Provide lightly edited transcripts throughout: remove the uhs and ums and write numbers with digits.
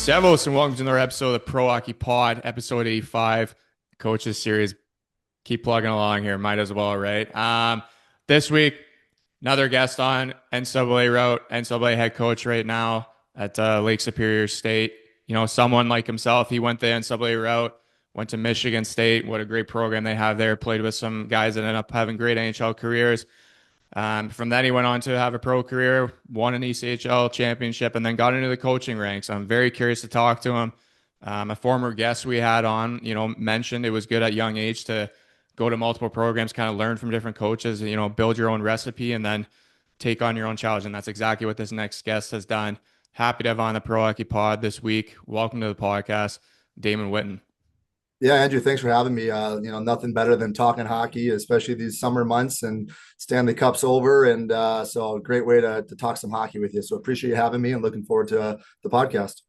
Servus and welcome to another episode of the Pro Hockey Pod, episode 85, Coaches Series. Keep plugging along here, might as well, right? This week, another guest on NCAA route, NCAA head coach right now at Lake Superior State. You know, someone like himself, he went the NCAA route, went to Michigan State. What a great program they have there. Played with some guys that ended up having great NHL careers. From then, he went on to have a pro career, won an ECHL championship, and then got into the coaching ranks. I'm very curious to talk to him. A former guest we had on, mentioned it was good at young age to go to multiple programs, kind of learn from different coaches, build your own recipe and then take on your own challenge. And that's exactly what this next guest has done. Happy to have on the Pro Hockey Pod this week. Welcome to the podcast, Damon Whitten. Yeah, Andrew, thanks for having me. Nothing better than talking hockey, especially these summer months and Stanley Cup's over. And so a great way to talk some hockey with you. So appreciate you having me and looking forward to the podcast.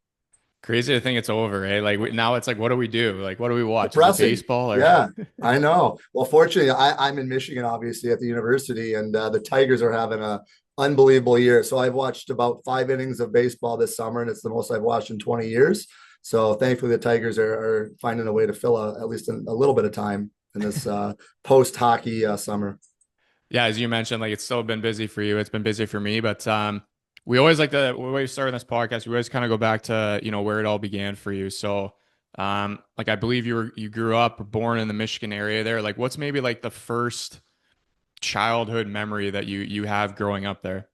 Crazy to think it's over, eh? Now it's like, what do we do? Like, what do we watch? Is it Depressing. baseball or? Yeah, I know. Well, fortunately, I'm in Michigan, obviously, at the university, and the Tigers are having a unbelievable year. So I've watched about 5 innings of baseball this summer, and it's the most I've watched in 20 years. So thankfully, the Tigers are finding a way to fill at least a little bit of time in this post hockey summer. Yeah, as you mentioned, like it's still been busy for you. It's been busy for me, but we always like to when we start this podcast, we always kind of go back to where it all began for you. So, like I believe you grew up, born in the Michigan area there. Like, what's maybe like the first childhood memory that you have growing up there?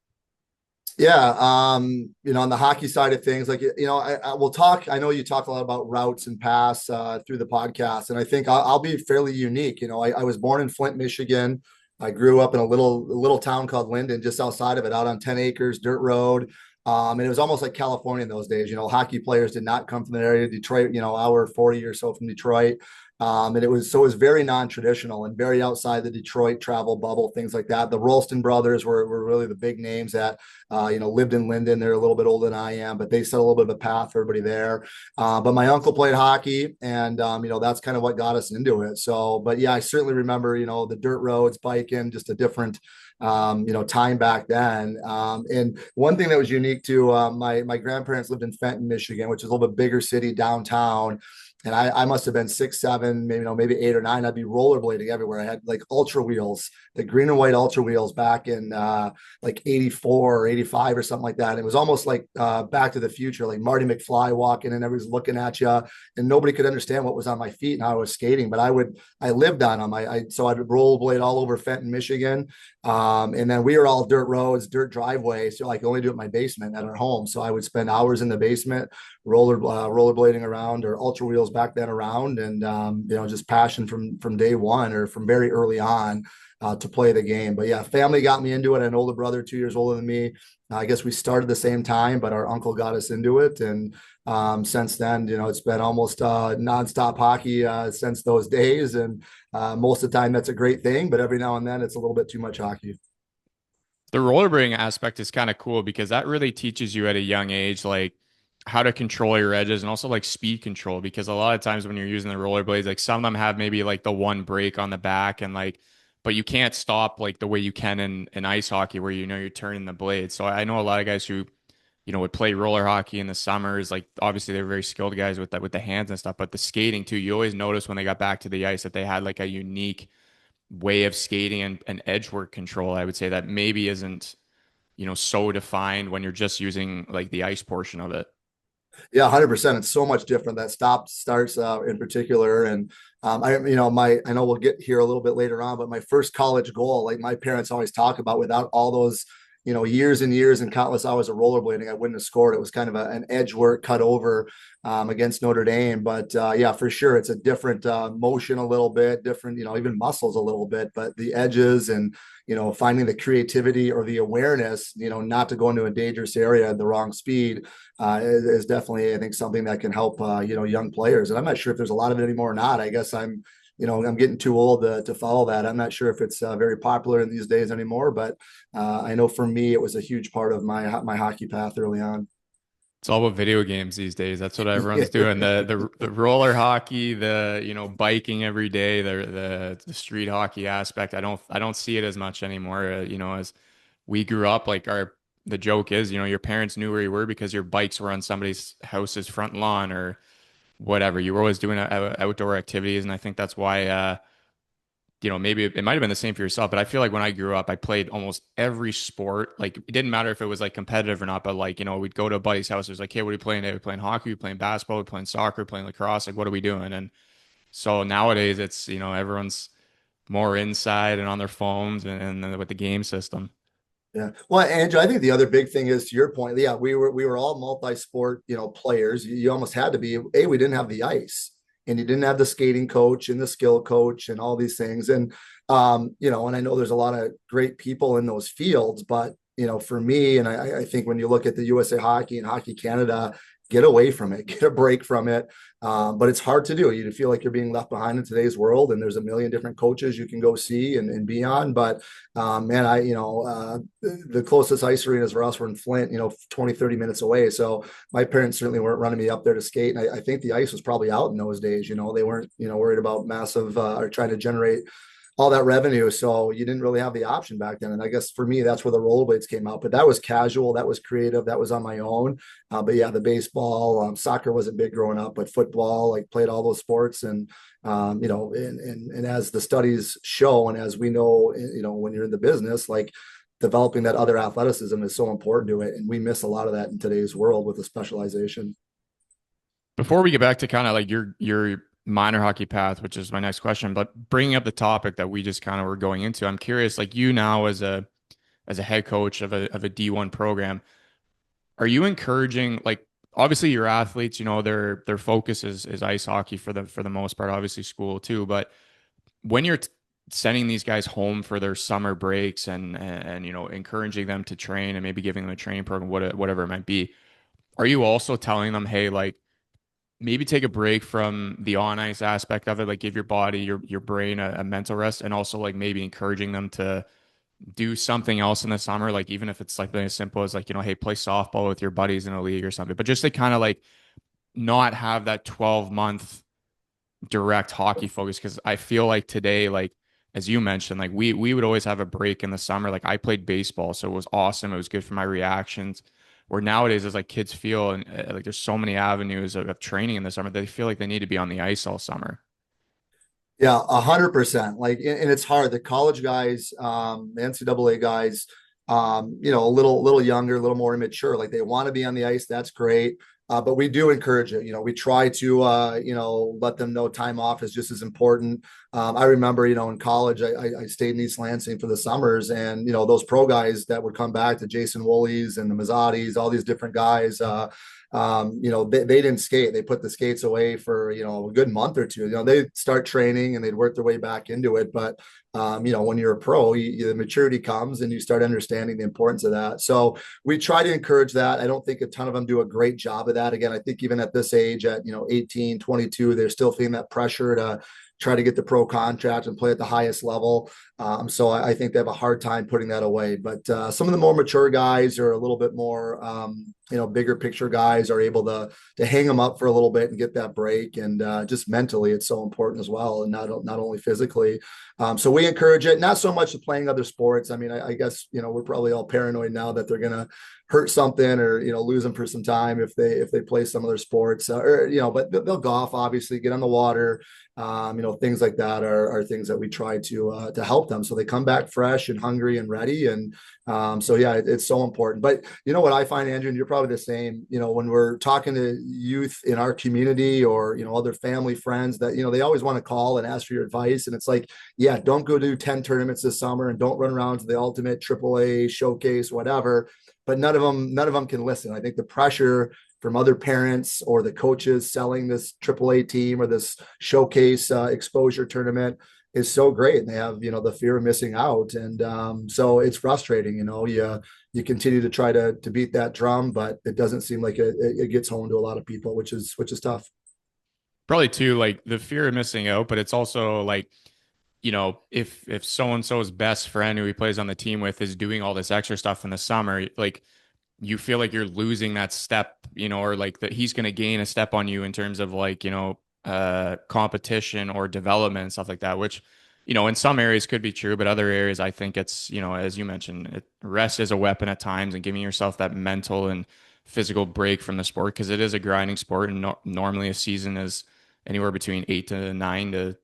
Yeah, on the hockey side of things, like I will talk. I know you talk a lot about routes and paths through the podcast, and I think I'll be fairly unique. I was born in Flint, Michigan. I grew up in a little town called Linden, just outside of it, out on 10 acres, dirt road. And it was almost like California in those days. Hockey players did not come from the area. Detroit, hour 40 or so from Detroit. And it was very non-traditional and very outside the Detroit travel bubble, things like that. The Rolston brothers were really the big names that lived in Linden. They're a little bit older than I am, but they set a little bit of a path for everybody there. But my uncle played hockey, and that's kind of what got us into it. So, but yeah, I certainly remember the dirt roads, biking, just a different time back then. And one thing that was unique to my grandparents lived in Fenton, Michigan, which is a little bit bigger city downtown. And I must have been 6, 7, maybe 8 or 9. I'd be rollerblading everywhere. I had like ultra wheels, the green and white ultra wheels back in like 84 or 85 or something like that. And it was almost like Back to the Future, like Marty McFly walking and everybody's looking at you and nobody could understand what was on my feet and how I was skating, but I lived on them. So I'd rollerblade all over Fenton, Michigan. And then we were all dirt roads, dirt driveways. So I could only do it in my basement at our home. So I would spend hours in the basement rollerblading around, or ultra wheels back then around, and just passion from day one or from very early on to play the game. But yeah, family got me into it. An older brother, 2 years older than me. I guess we started the same time, but our uncle got us into it, and since then, it's been almost nonstop hockey since those days. And most of the time, that's a great thing, but every now and then, it's a little bit too much hockey. The rollerblading aspect is kind of cool because that really teaches you at a young age, like how to control your edges and also like speed control. Because a lot of times when you're using the rollerblades, like some of them have maybe like the one break on the back and like, but you can't stop like the way you can in ice hockey where you're turning the blade. So I know a lot of guys who would play roller hockey in the summers. Like obviously they're very skilled guys with that with the hands and stuff, but the skating too, you always notice when they got back to the ice that they had like a unique way of skating and edge work control, I would say that maybe isn't, so defined when you're just using like the ice portion of it. Yeah, 100%. It's so much different. That stop starts in particular. And I know we'll get here a little bit later on, but my first college goal, like my parents always talk about, without all those, years and years and countless hours of rollerblading, I wouldn't have scored. It was kind of an edge work cut over against Notre Dame. But yeah, for sure, it's a different motion, a little bit different, even muscles a little bit, but the edges and, finding the creativity or the awareness, not to go into a dangerous area at the wrong speed is definitely, I think, something that can help, young players. And I'm not sure if there's a lot of it anymore or not. I guess I'm getting too old to follow that. I'm not sure if it's very popular in these days anymore, but I know for me, it was a huge part of my hockey path early on. It's all about video games these days. That's what everyone's doing. The roller hockey, biking every day, the street hockey aspect. I don't see it as much anymore. As we grew up, like the joke is, your parents knew where you were because your bikes were on somebody's house's front lawn or whatever. You were always doing outdoor activities, and I think that's why maybe it might have been the same for yourself, but I feel like when I grew up, I played almost every sport. Like it didn't matter if it was like competitive or not, but like, we'd go to a buddy's house. It was like, hey, what are you playing today? We're playing hockey, we're playing basketball, we're playing soccer, we're playing lacrosse. Like, what are we doing? And so nowadays it's, everyone's more inside and on their phones and with the game system. Yeah. Well, Andrew, I think the other big thing is to your point. Yeah, we were all multi-sport, players. You almost had to be. We didn't have the ice, and you didn't have the skating coach and the skill coach and all these things. And and I know there's a lot of great people in those fields, but for me, and I think when you look at the USA Hockey and Hockey Canada, get away from it, get a break from it. But it's hard to do. You feel like you're being left behind in today's world, and there's a million different coaches you can go see and be on. But man, the closest ice arenas for us were in Flint, 20, 30 minutes away. So my parents certainly weren't running me up there to skate. And I think the ice was probably out in those days. They weren't, worried about massive or trying to generate all that revenue. So you didn't really have the option back then. And I guess for me, that's where the rollerblades came out. But that was casual, that was creative, that was on my own. But yeah, the baseball, soccer wasn't big growing up, but football, like played all those sports. And and as the studies show, and as we know, when you're in the business, like developing that other athleticism is so important to it. And we miss a lot of that in today's world with the specialization. Before we get back to kind of like your minor hockey path, which is my next question, but bringing up the topic that we just kind of were going into, I'm curious, like you now as a head coach of a D1 program, are you encouraging like obviously your athletes, their focus is ice hockey for the most part, obviously school too, but when you're sending these guys home for their summer breaks and encouraging them to train and maybe giving them a training program, whatever it might be, are you also telling them, hey, like maybe take a break from the on ice aspect of it, like give your body, your brain a mental rest, and also like maybe encouraging them to do something else in the summer, like even if it's like as simple as like, hey, play softball with your buddies in a league or something, but just to kind of like not have that 12-month direct hockey focus. Cause I feel like today, like as you mentioned, like we would always have a break in the summer. Like I played baseball, so it was awesome. It was good for my reactions. Where nowadays, as like kids feel, and like there's so many avenues of training in the summer, they feel like they need to be on the ice all summer. Yeah, 100%. Like, and it's hard. The college guys, NCAA guys, a little younger, a little more immature. Like they want to be on the ice. That's great. But we do encourage it. We try to, let them know time off is just as important. I remember, in college, I stayed in East Lansing for the summers, and those pro guys that would come back, the Jason Woolies and the Mazzatis, all these different guys. They didn't skate. They put the skates away for, a good month or two. They start training and they'd work their way back into it. But, when you're a pro, the maturity comes and you start understanding the importance of that. So we try to encourage that. I don't think a ton of them do a great job of that. Again, I think even at this age, at, 18, 22, they're still feeling that pressure to try to get the pro contract and play at the highest level. So I think they have a hard time putting that away. But some of the more mature guys are a little bit more, bigger picture guys are able to hang them up for a little bit and get that break. And just mentally, it's so important as well, and not only physically. So we encourage it, not so much playing other sports. I mean, I guess we're probably all paranoid now that they're gonna hurt something or lose them for some time if they play some other sports but they'll golf, obviously, get on the water. Things like that are things that we try to help them so they come back fresh and hungry and ready. And so yeah, it's so important. But what I find, Andrew, and you're probably the same, when we're talking to youth in our community or other family friends that they always want to call and ask for your advice. And it's like, yeah, don't go do 10 tournaments this summer and don't run around to the ultimate AAA showcase, whatever. But none of them can listen. I think the pressure from other parents or the coaches selling this AAA team or this showcase exposure tournament is so great. And they have, the fear of missing out. And so it's frustrating, you continue to try to beat that drum, but it doesn't seem like it gets home to a lot of people, which is tough. Probably too, like the fear of missing out, but it's also like, if so and so's best friend who he plays on the team with is doing all this extra stuff in the summer, like you feel like you're losing that step, or like that he's going to gain a step on you in terms of like, competition or development and stuff like that, which in some areas could be true, but other areas I think it's, as you mentioned, rest is a weapon at times and giving yourself that mental and physical break from the sport because it is a grinding sport and normally a season is anywhere between 8 to 9 to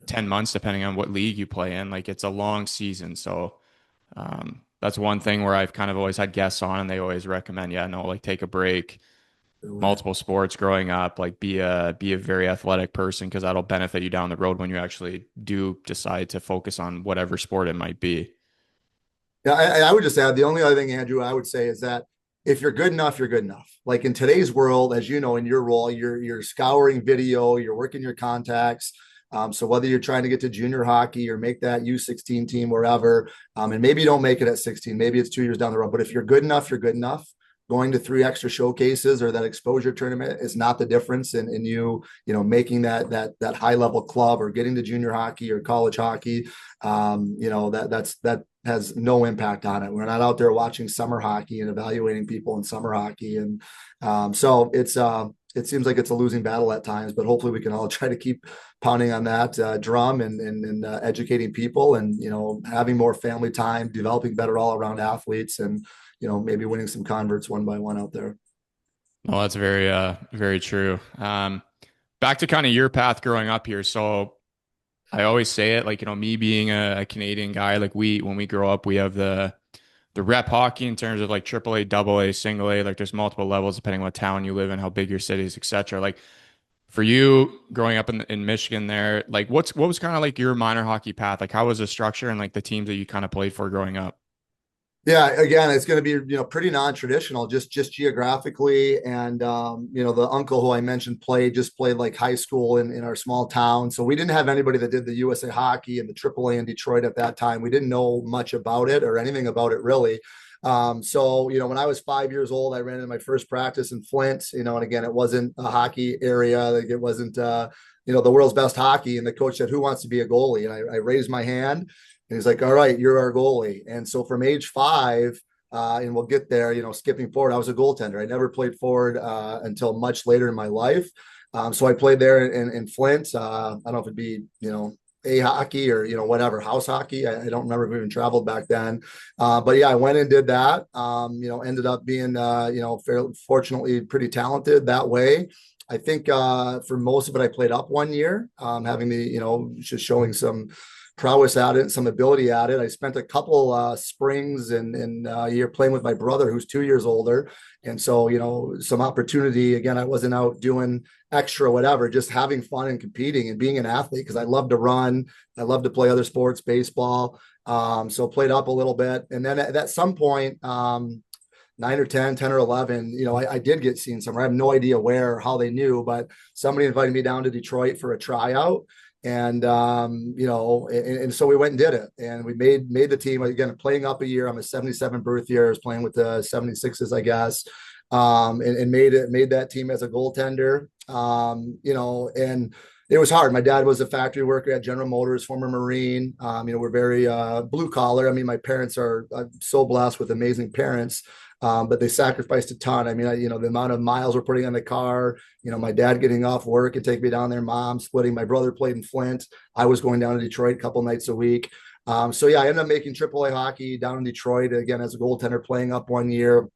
10 months, depending on what league you play in. Like it's a long season. So that's one thing where I've kind of always had guests on and they always recommend, yeah, no, like take a break, multiple sports growing up, like be a very athletic person because that'll benefit you down the road when you actually do decide to focus on whatever sport it might be. Yeah, I would just add the only other thing, Andrew, I would say is that if you're good enough, you're good enough. Like in today's world, as you know, in your role, you're scouring video, you're working your contacts. So whether you're trying to get to junior hockey or make that U16 team wherever, and maybe you don't make it at 16, maybe it's 2 years down the road. But if you're good enough, you're good enough. Going to 3 extra showcases or that exposure tournament is not the difference in you, making that high level club or getting to junior hockey or college hockey. That has no impact on it. We're not out there watching summer hockey and evaluating people in summer hockey. And so it seems like it's a losing battle at times, but hopefully we can all try to keep pounding on that drum and educating people and, having more family time, developing better all around athletes and, maybe winning some converts one by one out there. Well, that's very true. Back to kind of your path growing up here. So I always say it like, me being a Canadian guy, like when we grow up, we have the rep hockey in terms of like AAA, AA, single A, like there's multiple levels depending on what town you live in, how big your city is, etc. Like for you growing up in Michigan there, like what was kind of like your minor hockey path? Like how was the structure and like the teams that you kind of played for growing up? Yeah, again, it's going to be pretty non-traditional, just geographically, and the uncle who I mentioned played like high school in our small town, so we didn't have anybody that did the USA Hockey and the AAA in Detroit at that time. We didn't know much about it or anything about it really. So when I was 5 years old, I ran into my first practice in Flint. And again, it wasn't a hockey area, like it wasn't the world's best hockey. And the coach said, "Who wants to be a goalie?" And I raised my hand. And he's like, "All right, you're our goalie." And so from age 5, and we'll get there, skipping forward, I was a goaltender. I never played forward until much later in my life. So I played there in Flint. I don't know if it'd be, A hockey or, whatever, house hockey. I don't remember if we even traveled back then. But yeah, I went and did that, ended up being, fairly fortunately pretty talented that way. I think for most of it, I played up 1 year, having just showing some prowess at it, some ability at it. I spent a couple springs and a year playing with my brother, who's 2 years older. And so, some opportunity. Again, I wasn't out doing extra, whatever, just having fun and competing and being an athlete because I love to run. I love to play other sports, baseball. So played up a little bit. And then at some point, 9 or 10 or 11, I did get seen somewhere. I have no idea where, or how they knew, but somebody invited me down to Detroit for a tryout. And and so we went and did it, and we made the team again. Playing up a year, I'm a '77 birth year. I was playing with the '76s, I guess, and made that team as a goaltender. And it was hard. My dad was a factory worker at General Motors, former Marine. We're very blue collar. I mean, my parents I'm so blessed with amazing parents. But they sacrificed a ton. I mean, the amount of miles we're putting on the car, my dad getting off work and taking me down there, mom splitting. My brother played in Flint. I was going down to Detroit a couple nights a week. So yeah, I ended up making AAA hockey down in Detroit again as a goaltender, playing up 1 year.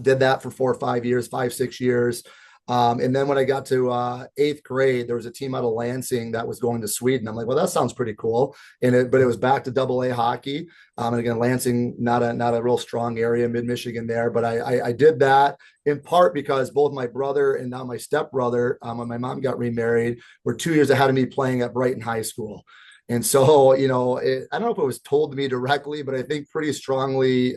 Did that for 4 or 5 years, 5, 6 years. And then when I got to 8th grade, there was a team out of Lansing that was going to Sweden. I'm like, well, that sounds pretty cool. But it was back to AA hockey. And again, Lansing, not a real strong area, mid-Michigan there. But I did that in part because both my brother and now my stepbrother, when my mom got remarried, were 2 years ahead of me playing at Brighton High School. And so, I don't know if it was told to me directly, but I think pretty strongly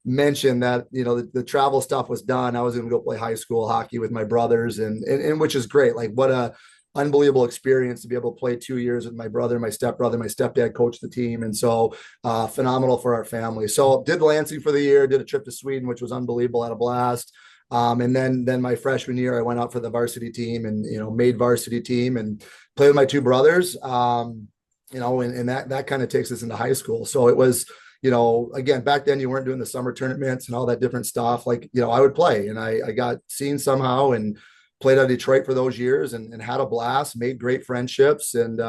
mentioned that, the travel stuff was done. I was going to go play high school hockey with my brothers and which is great. Like what a unbelievable experience to be able to play 2 years with my brother, my stepbrother, my stepdad coached the team. And so phenomenal for our family. So did Lansing for the year, did a trip to Sweden, which was unbelievable, had a blast. And then my freshman year, I went out for the varsity team and, made varsity team and played with my two brothers. And that kind of takes us into high school. So it was, again, back then you weren't doing the summer tournaments and all that different stuff. Like, I would play and I got seen somehow and played out of Detroit for those years and had a blast, made great friendships. And,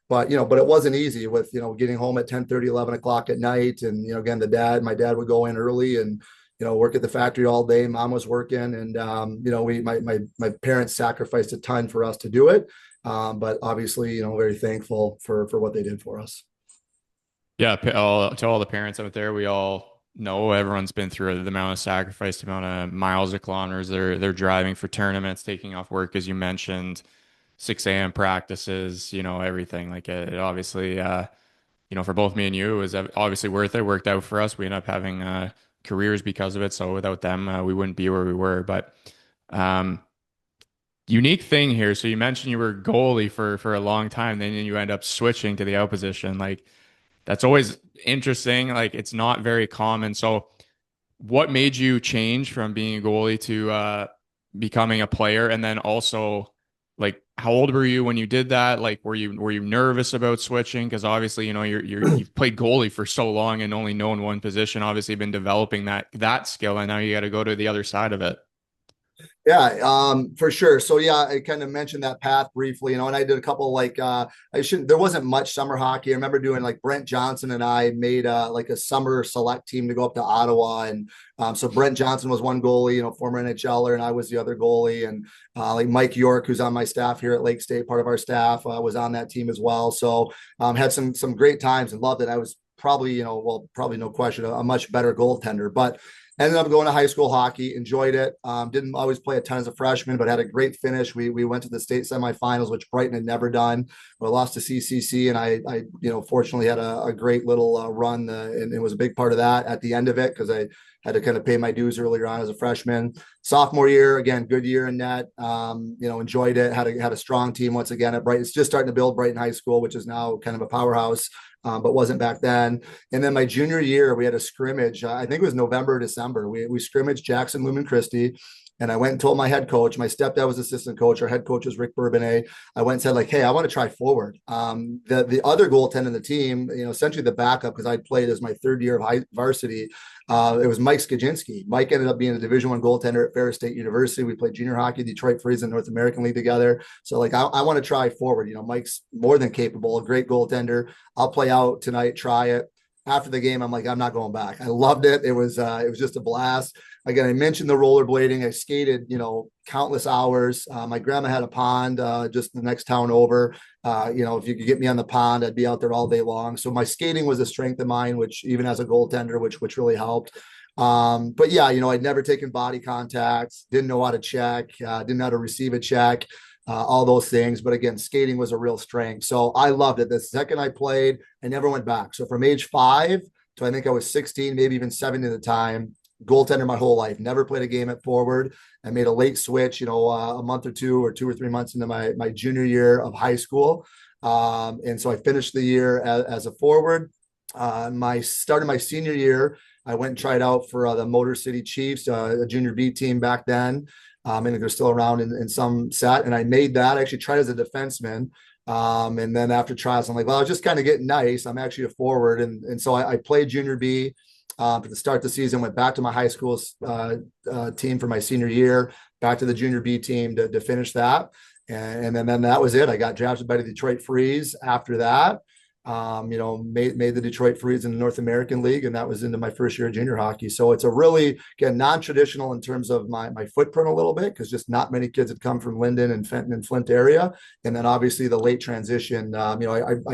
But but it wasn't easy with getting home at 10:30, 11 o'clock at night. And again, my dad would go in early and work at the factory all day. Mom was working, and my parents sacrificed a ton for us to do it. But obviously, very thankful for what they did for us. Yeah, to all the parents out there, we all know everyone's been through the amount of sacrifice, the amount of miles or kilometers they're driving for tournaments, taking off work, as you mentioned, 6 a.m. practices, everything. Like it obviously, for both me and you, it was obviously worth it. Worked out for us. We ended up having careers because of it. So without them, we wouldn't be where we were. But um, unique thing here. So you mentioned you were goalie for a long time, then you end up switching to the out position. Like that's always interesting. Like it's not very common. So what made you change from being a goalie to becoming a player? And then also, like, how old were you when you did that? Like, were you nervous about switching? Because obviously, you've played goalie for so long and only known one position. Obviously, been developing that skill, and now you got to go to the other side of it. Yeah, for sure. So yeah, I kind of mentioned that path briefly, and I did a couple like I shouldn't there wasn't much summer hockey. I remember doing like Brent Johnson and I made like a summer select team to go up to Ottawa. And so Brent Johnson was one goalie, former NHLer, and I was the other goalie. And like Mike York, who's on my staff here at Lake State, part of our staff, was on that team as well. So had some great times and loved it. I was probably, probably no question, a much better goaltender. But ended up going to high school hockey, enjoyed it. Didn't always play a ton as a freshman, but had a great finish. We went to the state semifinals, which Brighton had never done. We lost to CCC, and I fortunately had a great little run, and it was a big part of that at the end of it because I had to kind of pay my dues earlier on as a freshman. Sophomore year, again, good year in net. Enjoyed it. Had a strong team once again at Brighton. It's just starting to build Brighton High School, which is now kind of a powerhouse. But wasn't back then. And then my junior year, we had a scrimmage. I think it was November, December. We scrimmaged Jackson Lumen Christie. And I went and told my head coach, my stepdad was assistant coach. Our head coach was Rick Bourbonnais. I went and said, like, hey, I want to try forward. The other goaltender in the team, essentially the backup, because I played as my third year of varsity. It was Mike Skajinski. Mike ended up being a Division I goaltender at Ferris State University. We played junior hockey, Detroit Freeze, and North American League together. So, like, I want to try forward. Mike's more than capable, a great goaltender. I'll play out tonight, try it. After the game, I'm like, I'm not going back. I loved it. It was just a blast. Again, I mentioned the rollerblading. I skated, countless hours. My grandma had a pond just the next town over. If you could get me on the pond, I'd be out there all day long. So my skating was a strength of mine, which even as a goaltender, which really helped. But yeah, I'd never taken body contact, didn't know how to check, didn't know how to receive a check. All those things. But again, skating was a real strength. So I loved it. The second I played, I never went back. So from age 5 to I think I was 16, maybe even 17 at the time, goaltender my whole life, never played a game at forward. I made a late switch, a month or 2 or 3 months into my junior year of high school. And so I finished the year as a forward. Started my senior year, I went and tried out for the Motor City Chiefs, a junior B team back then. I think they're still around in some set. And I made that. I actually tried as a defenseman. And then after trials, I'm like, well, I was just kind of getting nice. I'm actually a forward. And so I played junior B for the start of the season, went back to my high school team for my senior year, back to the junior B team to finish that. And then that was it. I got drafted by the Detroit Freeze after that. Made the Detroit Freeze in the North American League, and that was into my first year of junior hockey. So it's a really, again, non-traditional in terms of my footprint a little bit, because just not many kids had come from Linden and Fenton and Flint area. And then obviously the late transition, I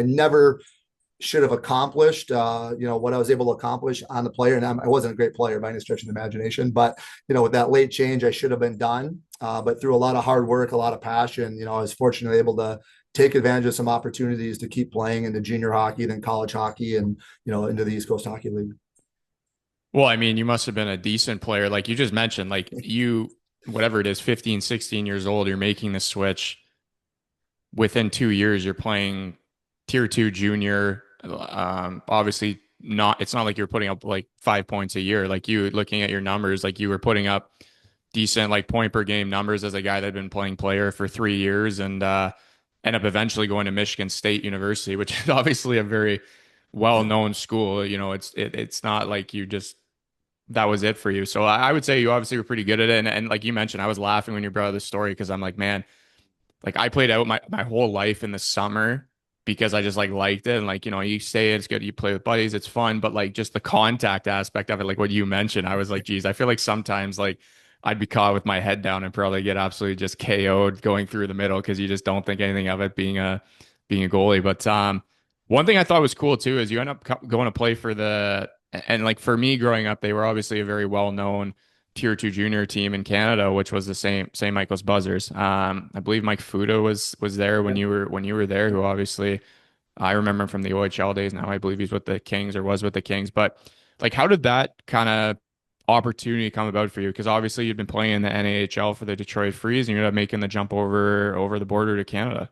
never should have accomplished, what I was able to accomplish on the player. And I wasn't a great player by any stretch of the imagination, but, with that late change, I should have been done. But through a lot of hard work, a lot of passion, I was fortunately able to take advantage of some opportunities to keep playing into junior hockey, then college hockey, and, into the East Coast Hockey League. Well, I mean, you must have been a decent player. Like you just mentioned, like whatever it is, 15, 16 years old, you're making the switch. Within 2 years, you're playing tier 2 junior. Obviously it's not like you're putting up like 5 points a year. Like you looking at your numbers, like you were putting up decent like point per game numbers as a guy that had been playing player for 3 years, and end up eventually going to Michigan State University, which is obviously a very well-known school. It's not like you just that was it for you. So I would say you obviously were pretty good at it. And like you mentioned, I was laughing when you brought up this story because I'm like, man, like I played out my whole life in the summer because I just like liked it. And like, you say it's good, you play with buddies, it's fun, but like just the contact aspect of it, like what you mentioned, I was like, geez, I feel like sometimes like I'd be caught with my head down and probably get absolutely just KO'd going through the middle because you just don't think anything of it being a goalie. But one thing I thought was cool too is you end up going to play for and like for me growing up, they were obviously a very well-known tier 2 junior team in Canada, which was the same Michael's Buzzers. I believe Mike Fuda was there when you were there, who obviously I remember him from the OHL days. Now I believe he's with the Kings or was with the Kings. But like, how did that kind of opportunity come about for you? Because obviously you'd been playing in the NAHL for the Detroit Freeze, and you ended up making the jump over the border to Canada.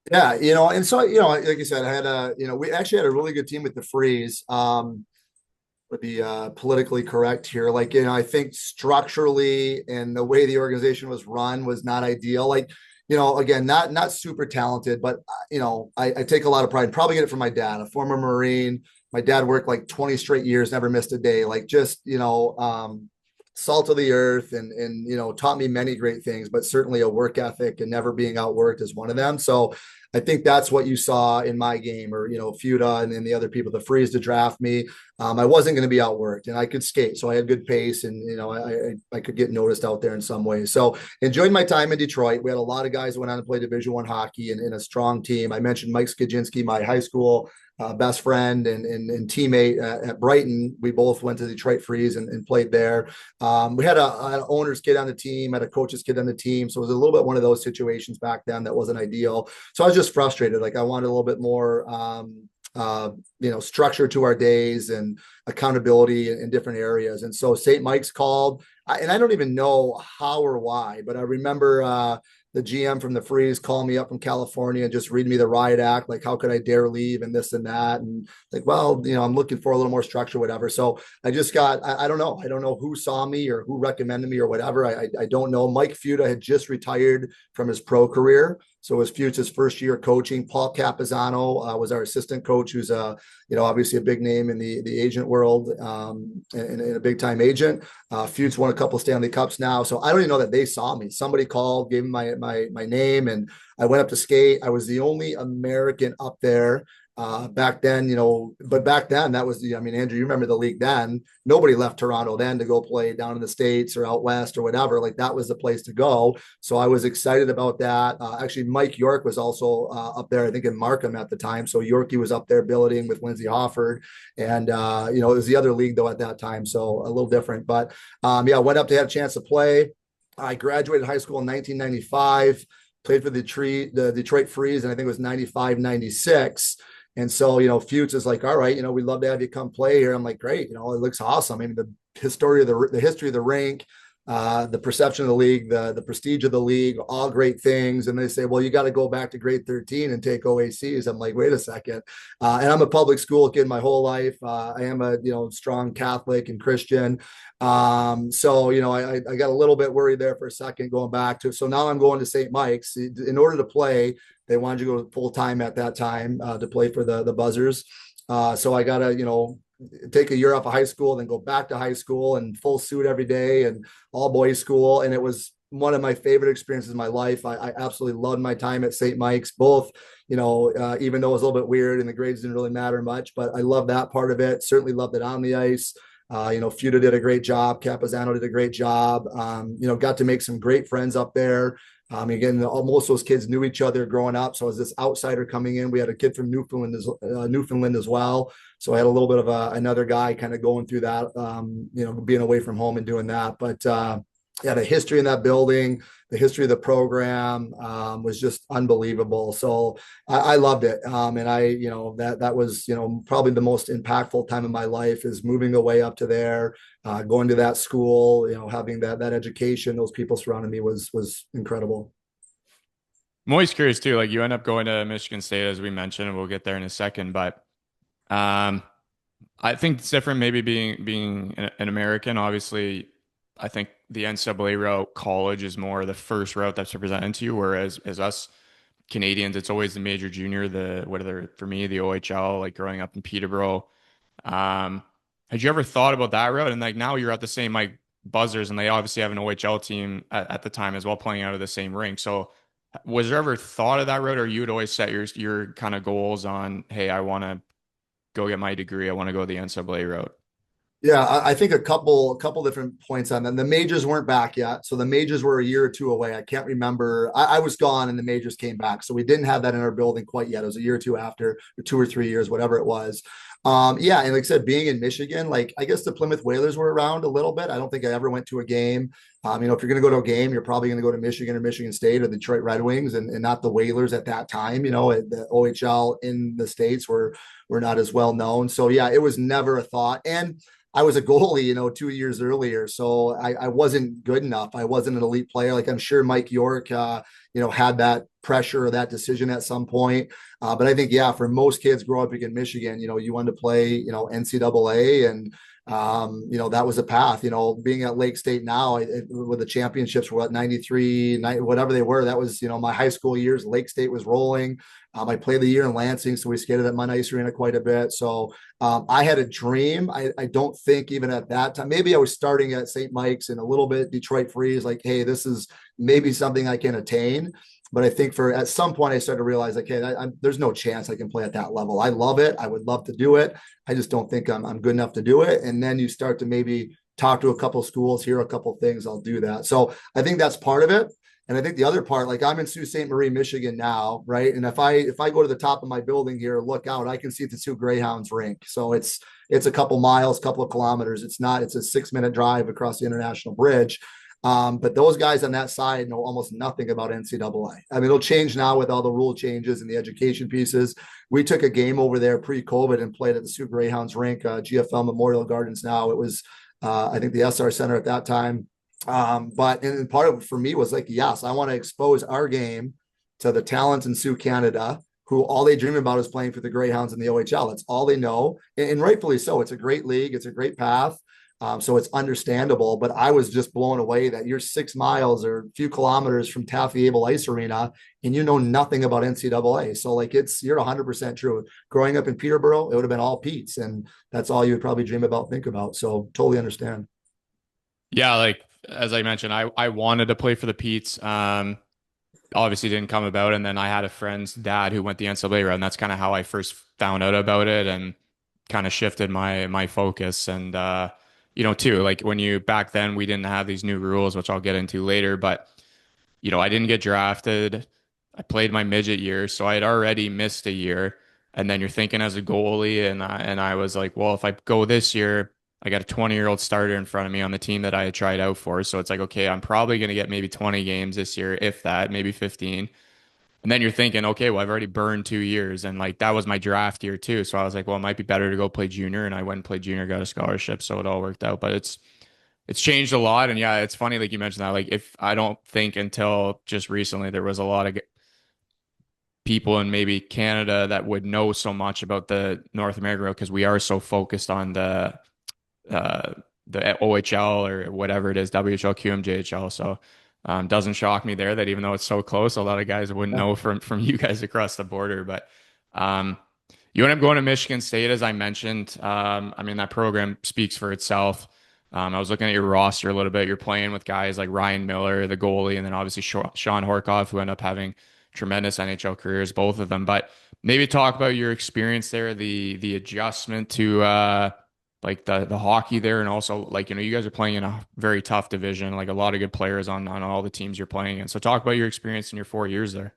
Yeah, and so like you said, I had we actually had a really good team with the Freeze. Would be politically correct here. Like, I think structurally and the way the organization was run was not ideal. Like, again, not super talented, but I take a lot of pride. Probably get it from my dad, a former Marine. My dad worked like 20 straight years, never missed a day. Like, just salt of the earth, and taught me many great things, but certainly a work ethic and never being outworked is one of them. So I think that's what you saw in my game, or Fuda and then the other people, the Freeze to draft me. I wasn't going to be outworked, and I could skate, so I had good pace, and I could get noticed out there in some ways. So enjoyed my time in Detroit. We had a lot of guys who went on to play Division I hockey, and in a strong team. I mentioned Mike Skidzinski, my high school best friend and teammate at Brighton. We both went to Detroit Freeze and played there. We had an owner's kid on the team, had a coach's kid on the team, so it was a little bit one of those situations back then that wasn't ideal. So I was just frustrated. Like, I wanted a little bit more structure to our days and accountability in different areas. And so St. Mike's called, and I don't even know how or why, but I remember the GM from the Freeze called me up from California and just read me the riot act. Like, how could I dare leave and this and that? And like, well, I'm looking for a little more structure, whatever. So I just I don't know. I don't know who saw me or who recommended me or whatever. I don't know. Mike Fuda had just retired from his pro career. So it was Fuchs' first year coaching. Paul Capizano was our assistant coach, who's obviously a big name in the agent world, and a big time agent. Fuchs won a couple Stanley Cups now, so I don't even know that they saw me. Somebody called, gave me my name, and I went up to skate. I was the only American up there back then, but back then that was, I mean, Andrew, you remember the league then. Nobody left Toronto then to go play down in the States or out West or whatever. Like, that was the place to go. So I was excited about that. Actually, Mike York was also up there, I think in Markham at the time. So Yorkie was up there billeting with Lindsey Hofford. And, it was the other league though at that time. So a little different, but I went up to have a chance to play. I graduated high school in 1995, played for the Detroit Freeze, and I think it was 95, 96. And so, Fuchs is like, all right, we'd love to have you come play here. I'm like, great. It looks awesome. I mean, the history of the rink, the perception of the league, the prestige of the league, all great things. And they say, well, you got to go back to grade 13 and take OACs. I'm like, wait a second. And I'm a public school kid my whole life. I am a, strong Catholic and Christian. So, I got a little bit worried there for a second going back to, so now I'm going to St. Mike's in order to play. They wanted you to go full time at that time to play for the Buzzers. So I got to, take a year off of high school, then go back to high school and full suit every day and all boys school. And it was one of my favorite experiences in my life. I absolutely loved my time at St. Mike's, both, even though it was a little bit weird and the grades didn't really matter much, but I love that part of it. Certainly loved it on the ice. Fuda did a great job. Capizano did a great job. Got to make some great friends up there. Again, most of those kids knew each other growing up. So as this outsider coming in, we had a kid from Newfoundland as well. So I had a little bit of another guy kind of going through that, being away from home and doing that. But the history in that building, the history of the program was just unbelievable. So I loved it. And that was, probably the most impactful time of my life is moving away up to there, going to that school, having that education, those people surrounding me was incredible. I'm always curious too. Like, you end up going to Michigan State, as we mentioned, and we'll get there in a second. But um, I think it's different, maybe being an American. Obviously, I think the NCAA route, college, is more the first route that's presented to you, whereas as us Canadians, it's always the major junior, for me, the OHL, like growing up in Peterborough. Had you ever thought about that route? And like now you're at the same like Buzzers, and they obviously have an OHL team at the time as well, playing out of the same rink. So Was there ever thought of that route, or you'd always set your kind of goals on, hey, I want to go get my degree. I want to go the NCAA route. Yeah, I think a couple different points on them. The majors weren't back yet, so the majors were a year or two away. I can't remember. I was gone, and the majors came back, so we didn't have that in our building quite yet. It was a year or two after, or 2 or 3 years, whatever it was. Yeah, and like I said, being in Michigan, like I guess the Plymouth Whalers were around a little bit. I don't think I ever went to a game. If you're going to go to a game, you're probably going to go to Michigan or Michigan State or the Detroit Red Wings, and not the Whalers at that time. The OHL in the States were not as well known. So yeah, it was never a thought. And I was a goalie, 2 years earlier. So I wasn't good enough. I wasn't an elite player. Like I'm sure Mike York, had that pressure or that decision at some point. But I think, yeah, for most kids growing up in Michigan, you wanted to play, NCAA, and that was a path. Being at Lake State now, with the championships were 93, whatever they were. That was, my high school years. Lake State was rolling. I played the year in Lansing, so we skated at Mount Ice Arena quite a bit. So I had a dream. I don't think even at that time, maybe I was starting at St. Mike's and a little bit Detroit Freeze, like, hey, this is maybe something I can attain. But I think at some point I started to realize, like, hey, there's no chance I can play at that level. I love it. I would love to do it. I just don't think I'm good enough to do it. And then you start to maybe talk to a couple of schools, hear a couple of things, I'll do that. So I think that's part of it. And I think the other part, like I'm in Sault Ste. Marie, Michigan now, right? And if I go to the top of my building here, look out, I can see the Sault Greyhounds rink. So it's a couple miles, couple of kilometers. It's a 6-minute drive across the International Bridge. But those guys on that side know almost nothing about NCAA. I mean, it'll change now with all the rule changes and the education pieces. We took a game over there pre-COVID and played at the Sault Greyhounds rink, GFL Memorial Gardens now. It was, I think, the SR Center at that time. But part of it for me was like, yes, I want to expose our game to the talent in Sioux, Canada, who all they dream about is playing for the Greyhounds in the OHL. That's all they know. And rightfully so. It's a great league. It's a great path. So it's understandable, but I was just blown away that you're 6 miles or a few kilometers from Taffy Able Ice Arena and you know nothing about NCAA. So like you're 100% true. Growing up in Peterborough, it would have been all Pete's, and that's all you would probably dream about, think about. So totally understand. Yeah, like as I mentioned, I wanted to play for the Petes. Obviously didn't come about, and then I had a friend's dad who went the NCAA route, and that's kind of how I first found out about it and kind of shifted my focus. And too, like back then we didn't have these new rules, which I'll get into later, but I didn't get drafted. I played my midget year, so I had already missed a year. And then you're thinking as a goalie, and I was like, well, if I go this year, I got a 20-year-old starter in front of me on the team that I had tried out for. So it's like, okay, I'm probably going to get maybe 20 games this year, if that, maybe 15. And then you're thinking, okay, well, I've already burned 2 years. And like that was my draft year too. So I was like, well, it might be better to go play junior. And I went and played junior, got a scholarship. So it all worked out. But it's changed a lot. And yeah, it's funny, like you mentioned that. Like if I don't think until just recently there was a lot of people in maybe Canada that would know so much about the North America because we are so focused on uh, the OHL or whatever it is, WHL, QMJHL. So doesn't shock me there that even though it's so close, a lot of guys wouldn't know from you guys across the border. But um, you end up going to Michigan State, as I mentioned. I mean, that program speaks for itself. I was looking at your roster a little bit. You're playing with guys like Ryan Miller, the goalie, and then obviously Shawn Horcoff, who end up having tremendous NHL careers, both of them. But maybe talk about your experience there, the adjustment to like the hockey there, and also like you guys are playing in a very tough division, like a lot of good players on all the teams you're playing in. So talk about your experience in your 4 years there.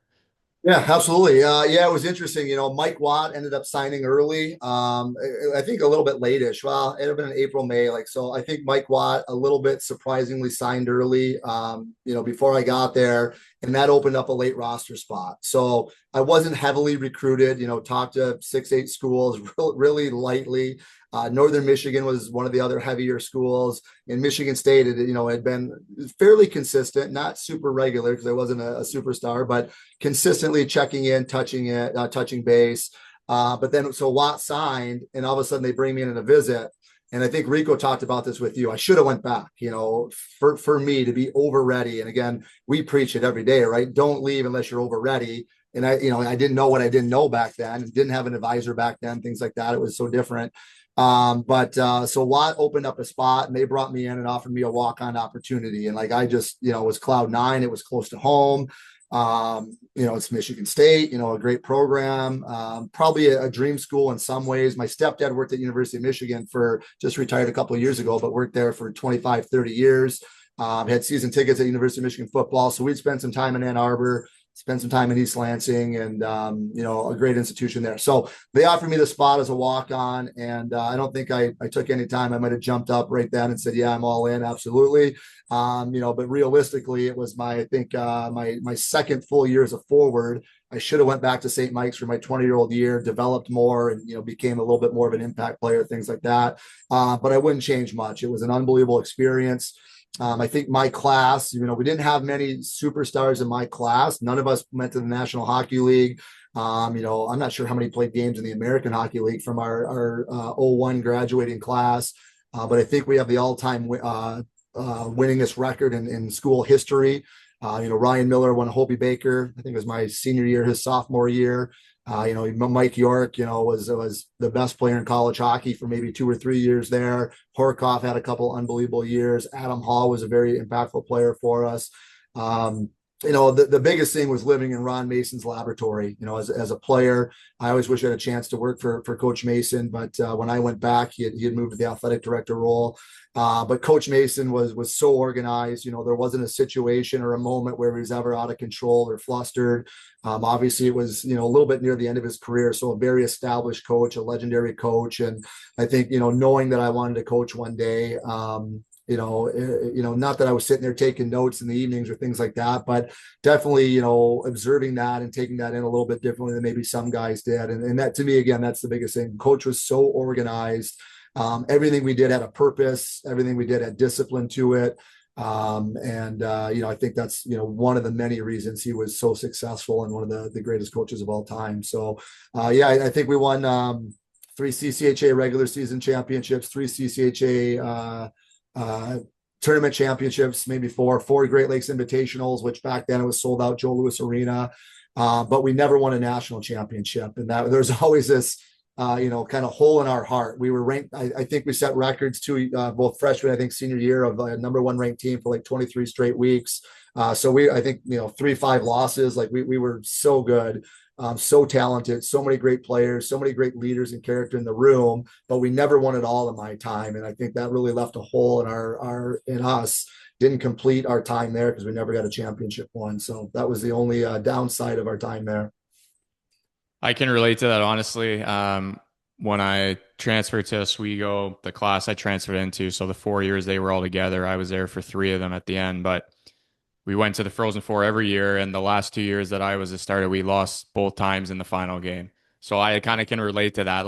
Yeah, absolutely. Yeah, it was interesting. Mike Watt ended up signing early. I think a little bit late-ish. Well, it had been in April, May. Like, so I think Mike Watt a little bit surprisingly signed early, before I got there, and that opened up a late roster spot. So I wasn't heavily recruited, talked to 6, 8 schools really lightly. Northern Michigan was one of the other heavier schools. In Michigan State, it had been fairly consistent, not super regular because I wasn't a superstar, but consistently checking in, touching base. But then, so Watt signed, and all of a sudden they bring me in a visit. And I think Rico talked about this with you. I should have went back, for me to be over ready. And again, we preach it every day, right? Don't leave unless you're over ready. And I didn't know what I didn't know back then, and didn't have an advisor back then, things like that. It was so different. So Watt opened up a spot, and they brought me in and offered me a walk-on opportunity. And like, I just, was cloud nine. It was close to home. It's Michigan State, a great program, probably a dream school in some ways. My stepdad worked at University of Michigan just retired a couple of years ago, but worked there for 25, 30 years. Had season tickets at University of Michigan football. So we'd spend some time in Ann Arbor, spend some time in East Lansing, and, a great institution there. So they offered me the spot as a walk-on, and I don't think I took any time. I might have jumped up right then and said, yeah, I'm all in. Absolutely. But realistically, it was my second full year as a forward. I should have went back to St. Mike's for my 20-year-old year, developed more, and, became a little bit more of an impact player, things like that. But I wouldn't change much. It was an unbelievable experience. I think my class, we didn't have many superstars in my class. None of us went to the National Hockey League. I'm not sure how many played games in the American Hockey League from our 01 graduating class. But I think we have the all-time winningest record in school history. Ryan Miller won Hobie Baker. I think it was my senior year, his sophomore year. Mike York, was the best player in college hockey for maybe 2 or 3 years there. Horcoff had a couple unbelievable years. Adam Hall was a very impactful player for us. The biggest thing was living in Ron Mason's laboratory. As a player, I always wish I had a chance to work for Coach Mason, but when I went back, he had moved to the athletic director role. But Coach Mason was so organized. There wasn't a situation or a moment where he was ever out of control or flustered. Obviously, it was a little bit near the end of his career, so a very established coach, a legendary coach, and I think knowing that I wanted to coach one day. Not that I was sitting there taking notes in the evenings or things like that, but definitely, observing that and taking that in a little bit differently than maybe some guys did. And that, to me, again, that's the biggest thing. Coach was so organized. Everything we did had a purpose. Everything we did had discipline to it. I think that's, one of the many reasons he was so successful and one of the greatest coaches of all time. So, I think we won 3 CCHA regular season championships, 3 CCHA tournament championships, maybe four Great Lakes Invitationals, which back then it was sold out Joe Louis Arena. But we never won a national championship. And that there's always this, kind of hole in our heart. We were ranked, I think we set records too, both freshman, I think senior year of a number 1 ranked team for like 23 straight weeks. So I think, 3-5 losses, like we were so good. So talented, so many great players, so many great leaders and character in the room, but we never won it all in my time. And I think that really left a hole in us, didn't complete our time there because we never got a championship one. So that was the only downside of our time there. I can relate to that, honestly. When I transferred to Oswego, the class I transferred into, so the 4 years they were all together, I was there for 3 of them at the end, but we went to the Frozen Four every year, and the last 2 years that I was a starter, we lost both times in the final game. So I kind of can relate to that.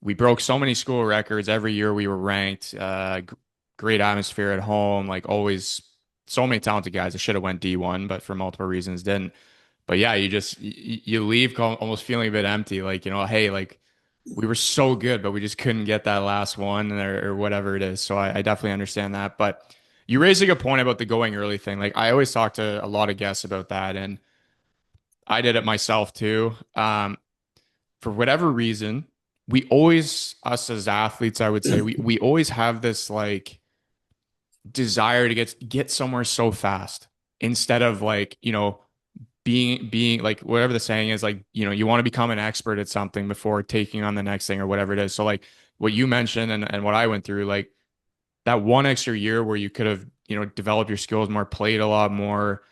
We broke so many school records every year. We were ranked. Great atmosphere at home. Like always, so many talented guys. I should have went D1, but for multiple reasons didn't. But yeah, you leave almost feeling a bit empty. Hey, we were so good, but we just couldn't get that last one or whatever it is. So I definitely understand that, but. You raised a good point about the going early thing. Like I always talk to a lot of guests about that, and I did it myself too. For whatever reason, us as athletes, I would say, we always have this like desire to get somewhere so fast instead of being like whatever the saying is, you want to become an expert at something before taking on the next thing or whatever it is. So like what you mentioned and what I went through, like that 1 extra year where you could have, developed your skills more, played a lot more,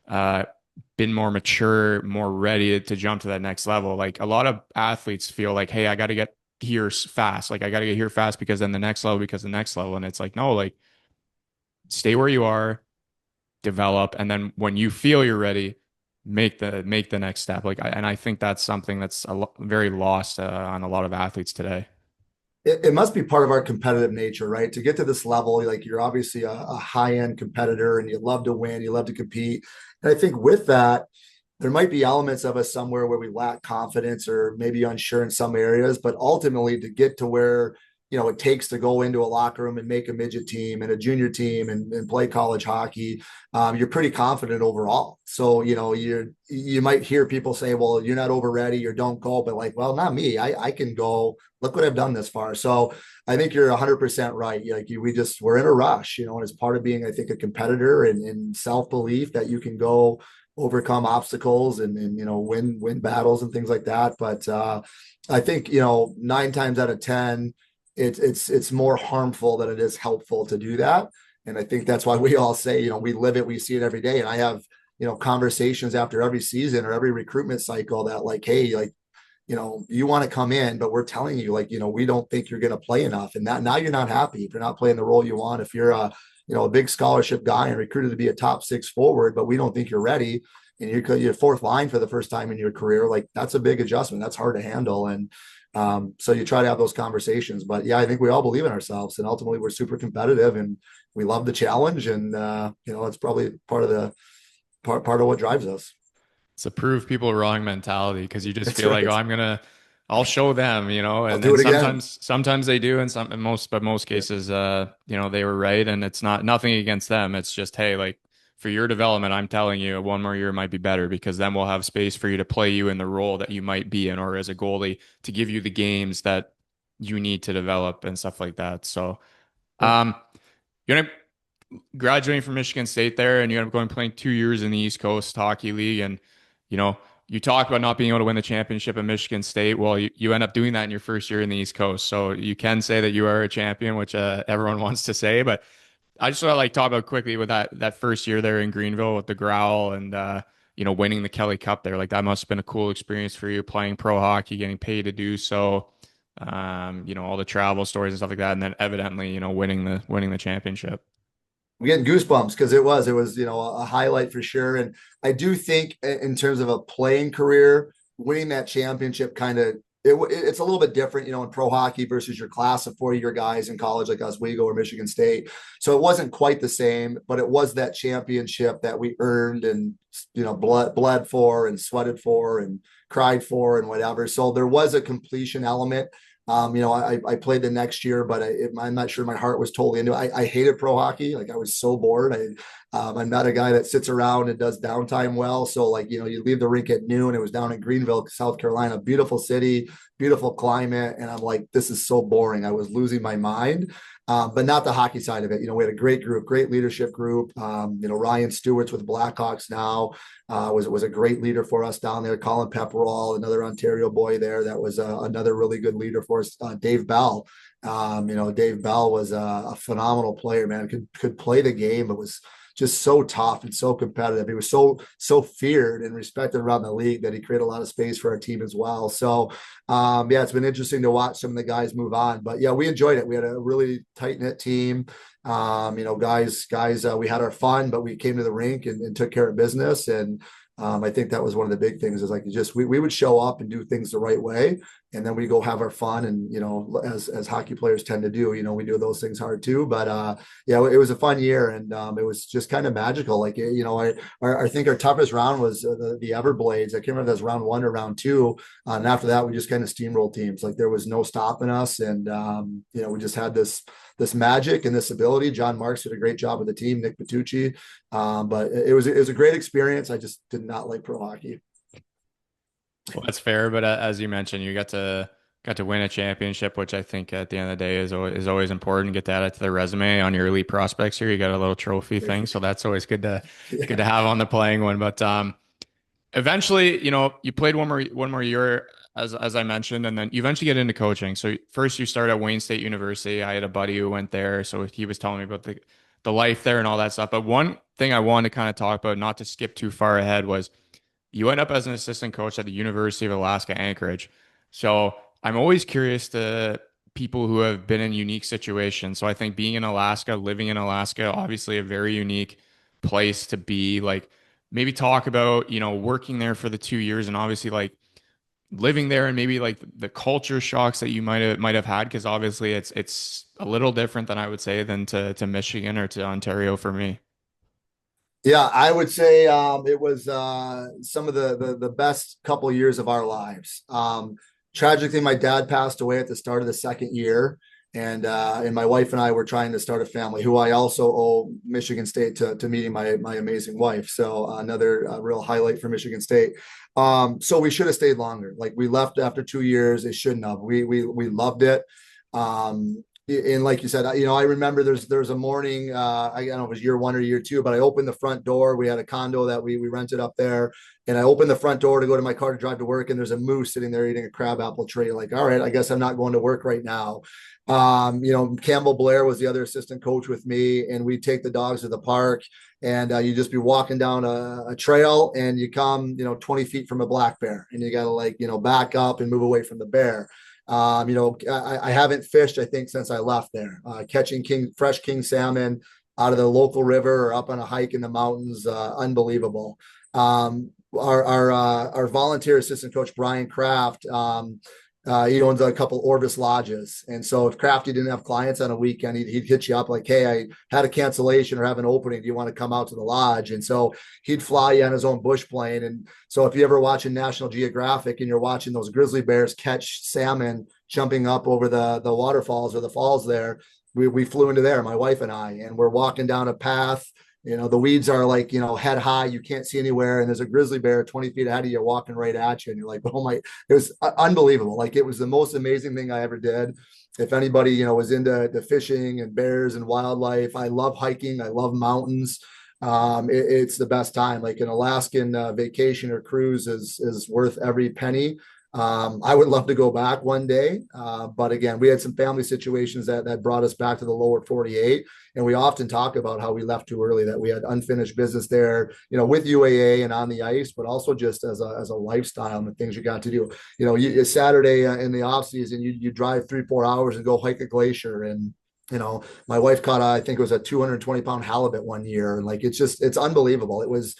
been more mature, more ready to jump to that next level. Like a lot of athletes feel like, hey, I got to get here fast. Like I got to get here fast because then the next level, because the next level. And it's like, no, like stay where you are, develop. And then when you feel you're ready, make the next step. And I think that's something that's very lost on a lot of athletes today. It must be part of our competitive nature, right? To get to this level, like you're obviously a high-end competitor and you love to win, you love to compete. And I think with that, there might be elements of us somewhere where we lack confidence or maybe unsure in some areas, but ultimately to get to where, it takes to go into a locker room and make a midget team and a junior team and play college hockey, you're pretty confident overall. So, you might hear people say, well, you're not over ready or don't go, but like, well, not me. I can go. Look what I've done this far. So I think you're 100% right. We're in a rush, and it's part of being, I think, a competitor and self-belief that you can go overcome obstacles and win battles and things like that. But I think 9 times out of 10, it's more harmful than it is helpful to do that. And I think that's why we all say, we live it, we see it every day. And I have conversations after every season or every recruitment cycle that like, hey, like, you want to come in, but we're telling you, like, we don't think you're going to play enough. And that now you're not happy if you're not playing the role you want. If you're a big scholarship guy and recruited to be a top 6 forward, but we don't think you're ready, and you're fourth line for the first time in your career, like that's a big adjustment. That's hard to handle. And so you try to have those conversations. But yeah, I think we all believe in ourselves, and ultimately we're super competitive and we love the challenge. And it's probably part of what drives us. It's a prove people wrong mentality, because you just That's feel right. like, oh, I'll show them, I'll and do then it again. sometimes they do, and most cases, they were right, and it's nothing against them. It's just, hey, like for your development, I'm telling you, one more year might be better, because then we'll have space for you to play you in the role that you might be in, or as a goalie to give you the games that you need to develop and stuff like that. So, Yeah. um, you're gonna graduating from Michigan State there, and you end up going playing 2 years in the East Coast Hockey League, and you know you talk about not being able to win the championship at Michigan State. Well, you end up doing that in your first year in the East Coast, so you can say that you are a champion, which everyone wants to say. But I just want to like talk about quickly with that first year there in Greenville with the Grrrowl, and winning the Kelly Cup there. Like that must have been a cool experience for you, playing pro hockey, getting paid to do so. All the travel stories and stuff like that, and then evidently, winning the championship. I'm getting goosebumps because it was a highlight for sure. And I do think in terms of a playing career, winning that championship it's a little bit different, in pro hockey versus your class of 4-year guys in college like Oswego or Michigan State. So it wasn't quite the same, but it was that championship that we earned and bled for and sweated for and cried for and whatever. So there was a completion element. I played the next year, but I'm not sure my heart was totally into it. I hated pro hockey. Like I was so bored. I'm not a guy that sits around and does downtime well. So like, you leave the rink at noon. It was down in Greenville, South Carolina, beautiful city, beautiful climate. And I'm like, this is so boring. I was losing my mind. But not the hockey side of it. We had a great group, great leadership group. Ryan Stewart's with Blackhawks now, was a great leader for us down there. Colin Pepperall, another Ontario boy there, that was another really good leader for us. Dave Bell, Dave Bell was a phenomenal player, man. Could play the game, but was just so tough and so competitive. He was so feared and respected around the league that he created a lot of space for our team as well. So yeah, it's been interesting to watch some of the guys move on, but yeah, we enjoyed it. We had a really tight knit team. Guys, we had our fun, but we came to the rink and took care of business. And I think that was one of the big things, is like, we would show up and do things the right way. And then we go have our fun. And, as hockey players tend to do, we do those things hard too. But yeah, it was a fun year, and it was just kind of magical. Like, I think our toughest round was the Everblades. I can't remember if that was round 1 or round 2. And after that, we just kind of steamrolled teams. Like there was no stopping us. And, we just had this magic and this ability. John Marks did a great job with the team, Nick Patucci. But it was a great experience. I just did not like pro hockey. Well, that's fair, but as you mentioned, you got to win a championship, which I think at the end of the day is always important. Get that to the resume on your elite prospects here. You got a little trophy thing, so that's always good to have on the playing one. But eventually, you played one more year, as I mentioned, and then you eventually get into coaching. So first you start at Wayne State University. I had a buddy who went there, so he was telling me about the life there and all that stuff. But one thing I wanted to kind of talk about, not to skip too far ahead, was you end up as an assistant coach at the University of Alaska-Anchorage. So I'm always curious to people who have been in unique situations. So I think being in Alaska, living in Alaska, obviously a very unique place to be. Like maybe talk about, working there for the 2 years, and obviously like living there, and maybe like the culture shocks that you might have had, because obviously it's a little different than I would say than to Michigan or to Ontario for me. Yeah, I would say it was some of the best couple of years of our lives. Tragically, my dad passed away at the start of the second year, and my wife and I were trying to start a family. Who I also owe Michigan State to meeting my amazing wife. So another real highlight for Michigan State. So we should have stayed longer. Like we left after 2 years. It shouldn't have. We loved it. And like you said, I remember there's a morning, I don't know if it was year one or year two, but I opened the front door. We had a condo that we rented up there, and I opened the front door to go to my car to drive to work, and there's a moose sitting there eating a crabapple tree. Like, all right, I guess I'm not going to work right now. Campbell Blair was the other assistant coach with me, and we take the dogs to the park, and you just be walking down a trail, and you come, 20 feet from a black bear, and you got to back up and move away from the bear. I haven't fished, I think, since I left there. Catching fresh king salmon out of the local river or up on a hike in the mountains, unbelievable. Our volunteer assistant coach Brian Kraft, he owns a couple Orvis lodges, and so if Crafty didn't have clients on a weekend, he'd hit you up like, "Hey, I had a cancellation or have an opening. Do you want to come out to the lodge?" And so he'd fly you on his own bush plane. And so if you ever watching National Geographic and you're watching those grizzly bears catch salmon jumping up over the waterfalls or the falls there, we flew into there, my wife and I, and we're walking down a path. The weeds are head high. You can't see anywhere. And there's a grizzly bear 20 feet ahead of you walking right at you. And you're like, oh my, it was unbelievable. Like, it was the most amazing thing I ever did. If anybody, was into the fishing and bears and wildlife, I love hiking. I love mountains. It's the best time. Like, an Alaskan vacation or cruise is worth every penny. I would love to go back one day. But again, we had some family situations that brought us back to the lower 48. And we often talk about how we left too early, that we had unfinished business there, with UAA and on the ice, but also just as a lifestyle and the things you got to do. Saturday in the off season, you drive 3-4 hours and go hike a glacier. And my wife caught I think it was a 220-pound halibut one year. And it's unbelievable. It was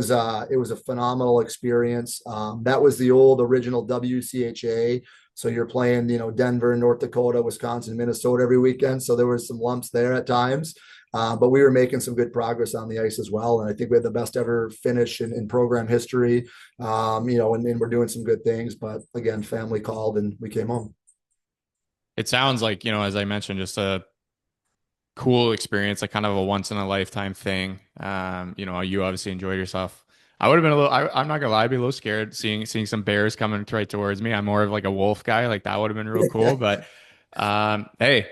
a phenomenal experience. That was the old original WCHA. So you're playing, Denver, North Dakota, Wisconsin, Minnesota every weekend. So there was some lumps there at times, but we were making some good progress on the ice as well. And I think we had the best ever finish in program history, and we're doing some good things. But again, family called and we came home. It sounds like, as I mentioned, just a cool experience, like kind of a once in a lifetime thing. You obviously enjoyed yourself. I would have been I'm not gonna lie, I'd be a little scared seeing some bears coming right towards me. I'm more of like a wolf guy. Like, that would have been real cool. But hey,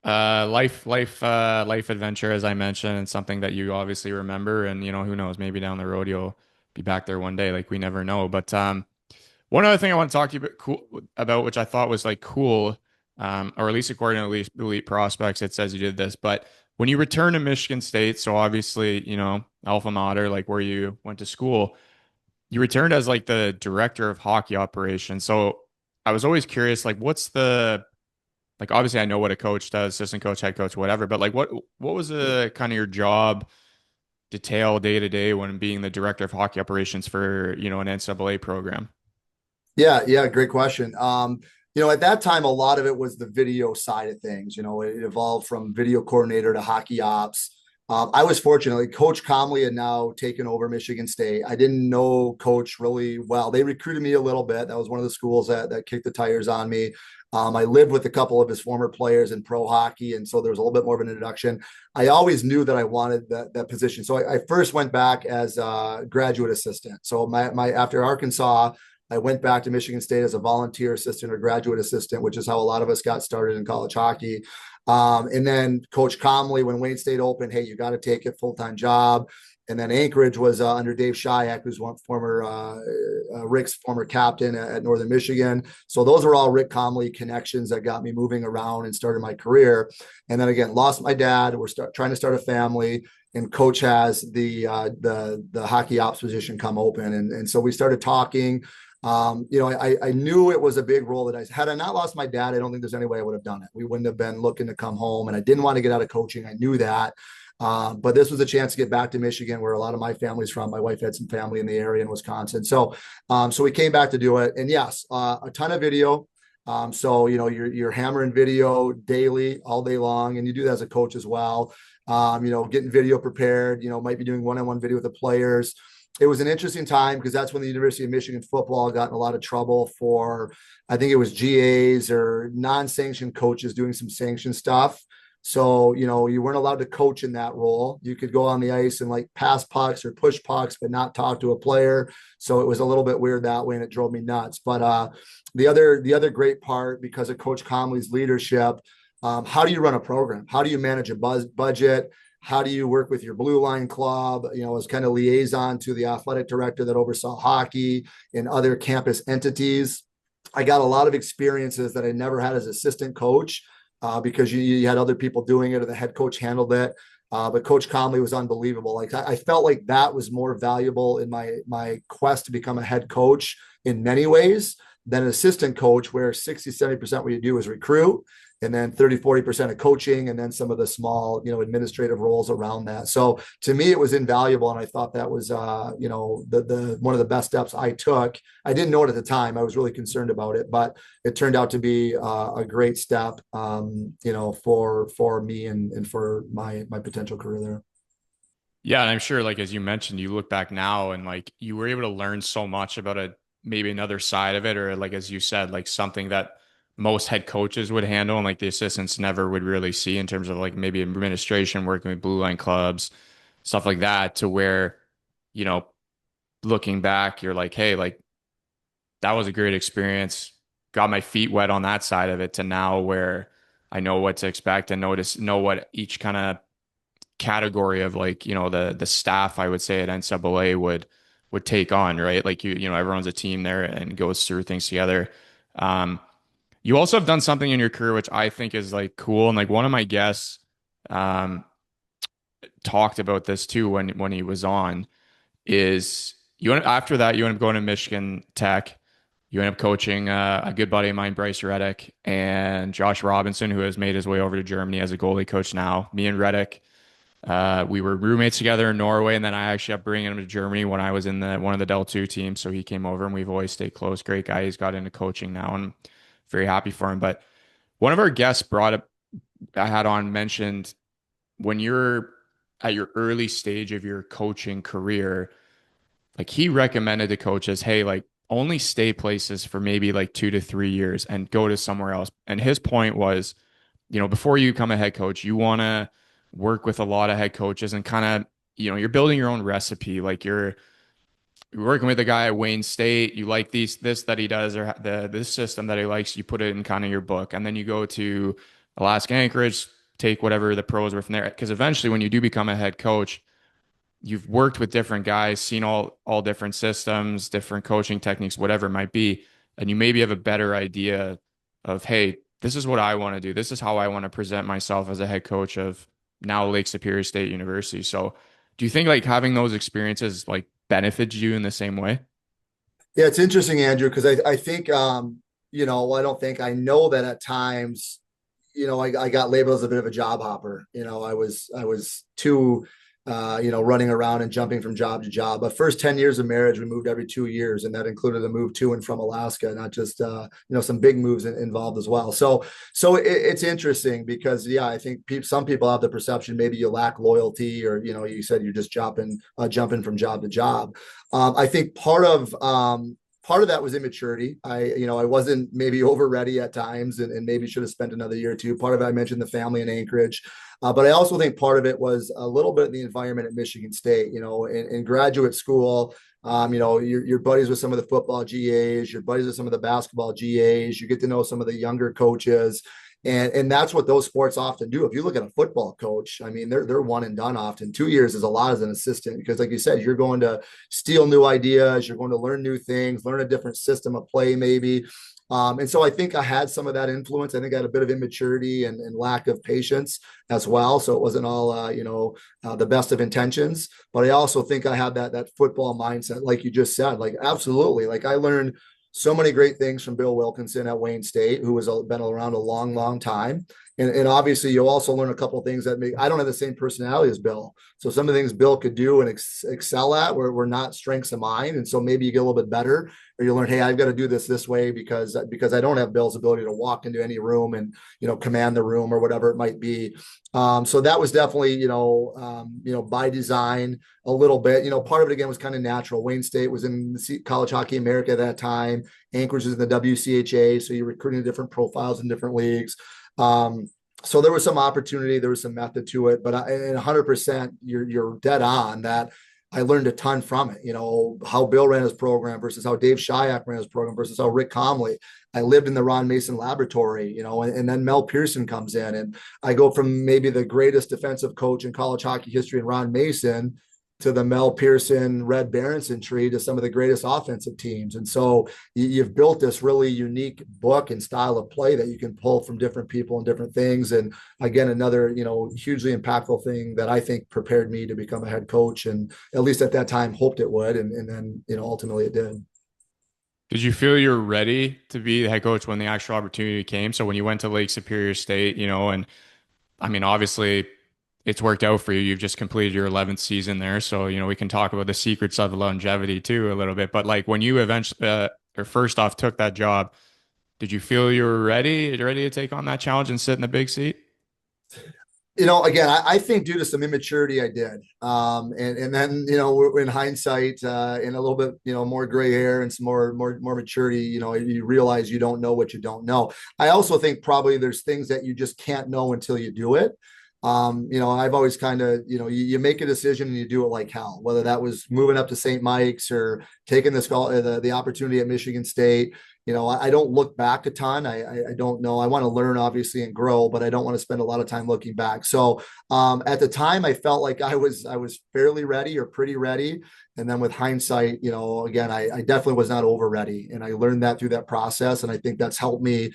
life adventure, as I mentioned, and something that you obviously remember. And who knows, maybe down the road you'll be back there one day. Like, we never know. But one other thing I want to talk to you about, which I thought was like cool, or at least according to Elite Prospects, it says you did this. But when you return to Michigan State, so obviously, alma mater, like where you went to school, you returned as like the director of hockey operations. So I was always curious, like, obviously I know what a coach does, assistant coach, head coach, whatever, but like what was the kind of your job detail day to day when being the director of hockey operations for, an NCAA program? Yeah, great question. At that time, a lot of it was the video side of things. It evolved from video coordinator to hockey ops. I was fortunately, Coach Comley had now taken over Michigan State. I didn't know Coach really well. They recruited me a little bit. That was one of the schools that kicked the tires on me. I lived with a couple of his former players in pro hockey, and so there was a little bit more of an introduction. I always knew that I wanted that position. So I first went back as a graduate assistant. So my after Arkansas, I went back to Michigan State as a volunteer assistant or graduate assistant, which is how a lot of us got started in college hockey. And then Coach Comley, when Wayne State opened, hey, you got to take it, full-time job. And then Anchorage was under Dave Shayak, who's Rick's former captain at Northern Michigan. So those were all Rick Comley connections that got me moving around and started my career. And then again, lost my dad. We're trying to start a family, and Coach has the hockey ops position come open. And so we started talking. I knew it was a big role that had I not lost my dad, I don't think there's any way I would have done it. We wouldn't have been looking to come home, and I didn't want to get out of coaching. I knew that. But this was a chance to get back to Michigan, where a lot of my family's from. My wife had some family in the area in Wisconsin. So we came back to do it. And yes, a ton of video. So you're hammering video daily, all day long, and you do that as a coach as well. Getting video prepared, might be doing one-on-one video with the players. It was an interesting time because that's when the University of Michigan football got in a lot of trouble for, I think it was GAs or non-sanctioned coaches doing some sanctioned stuff. So, you weren't allowed to coach in that role. You could go on the ice and pass pucks or push pucks, but not talk to a player. So it was a little bit weird that way, and it drove me nuts. But the other great part, because of Coach Comley's leadership, How do you run a program? How do you manage a budget? How do you work with your blue line club, as kind of liaison to the athletic director that oversaw hockey and other campus entities? I got a lot of experiences that I never had as assistant coach, because you had other people doing it, or the head coach handled it. But Coach Conley was unbelievable. Like I felt like that was more valuable in my quest to become a head coach in many ways than an assistant coach, where 60, 70% what you do is recruit, and then 30, 40% of coaching, and then some of the small, administrative roles around that. So to me, it was invaluable. And I thought that was, the one of the best steps I took. I didn't know it at the time. I was really concerned about it, but it turned out to be a great step, for me and for my potential career there. Yeah, and I'm sure, like as you mentioned, you look back now and like you were able to learn so much about maybe another side of it, or like as you said, like something that most head coaches would handle and like the assistants never would really see in terms of like maybe administration, working with blue line clubs, stuff like that, to where, you know, looking back, you're like, hey, like that was a great experience. Got my feet wet on that side of it, to now where I know what to expect and know what each kind of category of like, the staff, I would say, at NCAA would take on, right? Like everyone's a team there and goes through things together. Um, you also have done something in your career which I think is like cool, and like one of my guests um talked about this too when he was on, is after that you end up going to Michigan Tech. You end up coaching a good buddy of mine, Bryce Reddick, and Josh Robinson, who has made his way over to Germany as a goalie coach now. Me and Reddick, we were roommates together in Norway, and then I actually ended up bringing him to Germany when I was in one of the Del 2 teams. So he came over, and we've always stayed close. Great guy. He's got into coaching now, and I'm very happy for him. But one of our guests I had on, mentioned when you're at your early stage of your coaching career, like he recommended to coaches, hey, like only stay places for maybe like 2 to 3 years and go to somewhere else. And his point was, before you become a head coach, you want to work with a lot of head coaches and kind of, you're building your own recipe. Like you're working with a guy at Wayne State, you like this that he does, or this system that he likes, you put it in kind of your book. And then you go to Alaska-Anchorage, take whatever the pros were from there. Because eventually when you do become a head coach, you've worked with different guys, seen all different systems, different coaching techniques, whatever it might be, and you maybe have a better idea of, hey, this is what I want to do. This is how I want to present myself as a head coach of now Lake Superior State University. So, do you think like having those experiences like benefits you in the same way? Yeah, it's interesting, Andrew, because I think, I don't think, I know that at times, I got labeled as a bit of a job hopper. I was too, running around and jumping from job to job. But first 10 years of marriage, we moved every 2 years, and that included a move to and from Alaska, not just, some big moves involved as well. So it's interesting because, yeah, I think some people have the perception maybe you lack loyalty, or, you said you're just jumping from job to job. I think part of that was immaturity. I wasn't maybe over ready at times, and maybe should have spent another year or two. Part of it, I mentioned the family in Anchorage. But I also think part of it was a little bit of the environment at Michigan State, in graduate school. Your buddies with some of the football GAs, your buddies with some of the basketball GAs, you get to know some of the younger coaches. And that's what those sports often do. If you look at a football coach, I mean, they're one and done often. 2 years is a lot as an assistant, because like you said, you're going to steal new ideas, you're going to learn new things, learn a different system of play, maybe. And so I think I had some of that influence. I think I had a bit of immaturity and lack of patience as well. So it wasn't all, the best of intentions, but I also think I had that football mindset, like you just said. Like, absolutely. Like, I learned so many great things from Bill Wilkinson at Wayne State, who has been around a long, long time. And obviously, you'll also learn a couple of things that I don't have the same personality as Bill. So some of the things Bill could do and excel at were not strengths of mine. And so maybe you get a little bit better, or you learn, hey, I've got to do this way because I don't have Bill's ability to walk into any room and, command the room or whatever it might be. So that was definitely, by design a little bit. Part of it, again, was kind of natural. Wayne State was in College Hockey America at that time. Anchorage was in the WCHA. So you're recruiting different profiles in different leagues. So there was some opportunity, there was some method to it, but 100%, you're dead on that. I learned a ton from it, how Bill ran his program versus how Dave Shyak ran his program versus how Rick Comley. I lived in the Ron Mason laboratory, and then Mel Pearson comes in, and I go from maybe the greatest defensive coach in college hockey history in Ron Mason to the Mel Pearson, Red Berenson tree to some of the greatest offensive teams. And so you've built this really unique book and style of play that you can pull from different people and different things. And again, another, hugely impactful thing that I think prepared me to become a head coach, and at least at that time hoped it would. And then, ultimately it did. Did you feel you're ready to be the head coach when the actual opportunity came? So when you went to Lake Superior State, and I mean, obviously it's worked out for you. You've just completed your 11th season there. So, we can talk about the secrets of longevity too a little bit. But like when you eventually, or first off, took that job, did you feel you were ready to take on that challenge and sit in the big seat? Again, I think due to some immaturity, I did. And then, in hindsight, and a little bit, more gray hair and some more maturity, you realize you don't know what you don't know. I also think probably there's things that you just can't know until you do it. I've always kind of, you make a decision and you do it like hell, whether that was moving up to St. Mike's or taking the opportunity at Michigan State. I don't look back a ton. I don't know. I want to learn, obviously, and grow, but I don't want to spend a lot of time looking back. So at the time, I felt like I was fairly ready or pretty ready. And then with hindsight, again, I definitely was not over ready. And I learned that through that process. And I think that's helped me,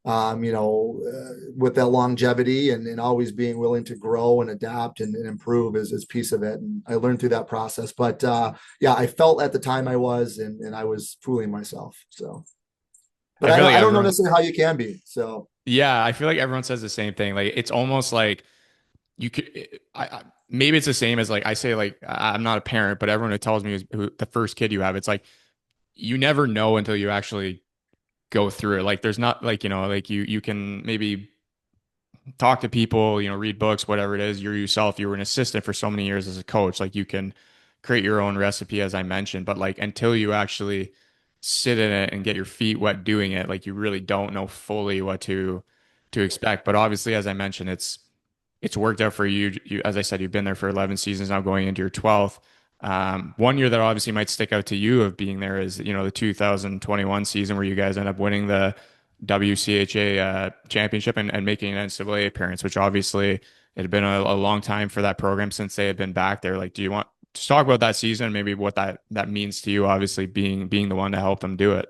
with that longevity and always being willing to grow and adapt and improve is piece of it. And I learned through that process. But yeah, I felt at the time I was, and I was fooling myself. So. But I don't know necessarily how you can be. So yeah, I feel like everyone says the same thing. Like it's almost like you could. Maybe it's the same as like I say. Like I'm not a parent, but everyone who tells me who the first kid you have, it's like you never know until you actually go through it. Like there's not like like you can maybe talk to people, read books, whatever it is. You're yourself. You were an assistant for so many years as a coach. Like you can create your own recipe, as I mentioned. But like until you actually sit in it and get your feet wet doing it, like you really don't know fully what to expect. But obviously, as I mentioned, it's worked out for you. As I said, you've been there for 11 seasons now, going into your 12th. One year that obviously might stick out to you of being there is, the 2021 season where you guys end up winning the WCHA championship and making an NCAA appearance, which obviously it had been a long time for that program since they had been back there. Like, do you want to talk about that season, maybe what that means to you, obviously being the one to help them do it?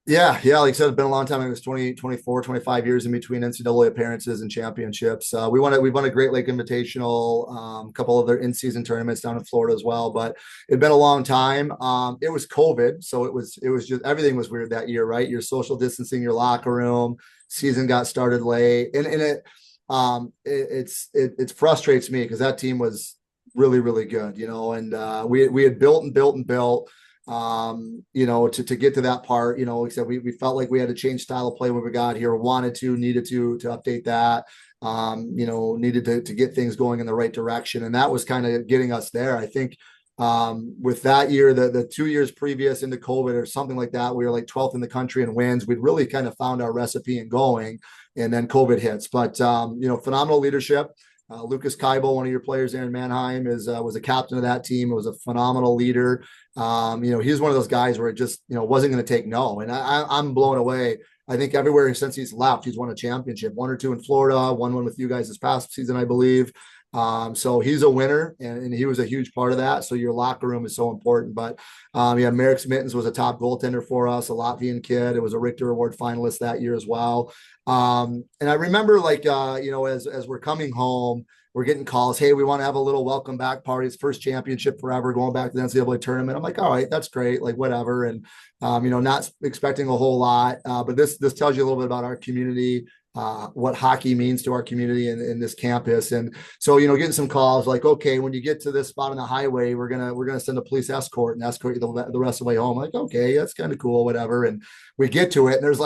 Yeah. Like I said, it's been a long time. It was 20, 24, 25 years in between NCAA appearances and championships. We won a Great Lake Invitational, a couple other in-season tournaments down in Florida as well, but it'd been a long time. It was COVID. So it was just, everything was weird that year, right? Your social distancing, your locker room, season got started late. And it frustrates me because that team was really, really good, and we had built and built and built, to get to that part, like I said, we felt like we had to change style of play when we got here, needed to update that, needed to get things going in the right direction. And that was kind of getting us there. I think, with that year, the 2 years previous into COVID or something like that, we were like 12th in the country in wins. We'd really kind of found our recipe and going, and then COVID hits, but, phenomenal leadership. Lucas Kaibo, one of your players there in Mannheim, was a captain of that team. It was a phenomenal leader. He's one of those guys where it just, wasn't going to take no. And I'm blown away. I think everywhere since he's left, he's won a championship, 1 or 2 in Florida, won with you guys this past season, I believe. So he's a winner, and he was a huge part of that. So your locker room is so important. But Marek Smittens was a top goaltender for us, a Latvian kid. It was a Richter Award finalist that year as well. And I remember, as we're coming home, we're getting calls, hey, we want to have a little welcome back party. It's first championship forever, going back to the NCAA tournament. I'm like, all right, that's great, like whatever. And not expecting a whole lot, but this tells you a little bit about our community, what hockey means to our community in this campus. And so, getting some calls like, okay, when you get to this spot on the highway, we're gonna send a police escort and escort you the rest of the way home. I'm like, okay, that's kind of cool, whatever. And we get to it, and there's